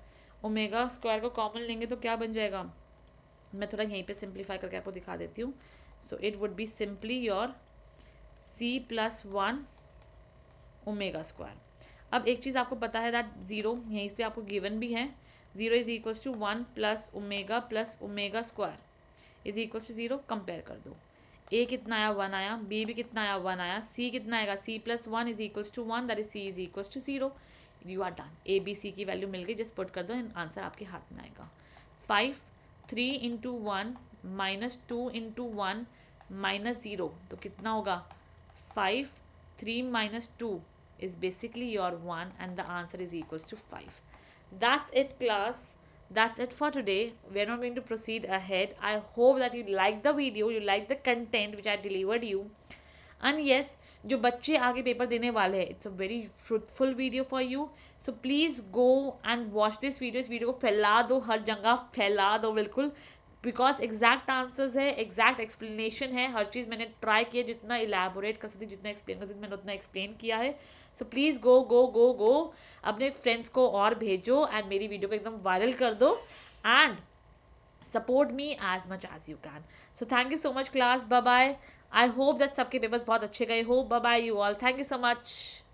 S1: ओमेगा² को कॉमन लेंगे तो क्या बन जाएगा? मैं थोड़ा यहीं पे सिंप्लीफाई करके आपको दिखा देती हूँ. सो it would be simply your c + 1 ओमेगा². अब एक चीज़ आपको पता है दैट 0 यहीं पे आपको गिवन भी है. 0 is equals to 1 + omega + omega is equals to 0. Compare कर दो. a कितना आया? 1 आया. b भी कितना आया? 1 आया. c कितना आएगा? c + 1 is equals to 1 that is c is equals to 0. You are done. a b c की वैल्यू मिल गई. जस्ट पुट कर दो एंड आंसर आपके हाथ में आएगा. 5 3 × 1 -2 × 1 -0 तो कितना होगा? 5 3 - 2 is basically your 1 and the answer is equals to 5. That's it class. That's it for today. We're not going to proceed ahead. I hope that you like the video, you like the content which I delivered you. And yes, जो बच्चे आगे paper देने वाले हैं, it's a very fruitful video for you. So please go and watch this video. इस video को फैला दो, हर जगह फैला दो बिल्कुल. बिकॉज एग्जैक्ट आंसर्स है, एग्जैक्ट एक्सप्लेनेशन है. हर चीज़ मैंने ट्राई किया, जितना इलेबोरेट कर सकती, जितना एक्सप्लेन कर सकती मैंने उतना एक्सप्लेन किया है. सो प्लीज़ गो गो गो गो अपने फ्रेंड्स को और भेजो एंड मेरी वीडियो को एकदम वायरल कर दो and support me as much as you can. So thank you so much class. Bye bye. I hope that सबके पेपर्स बहुत अच्छे गए हो. Bye bye you all. Thank you so much.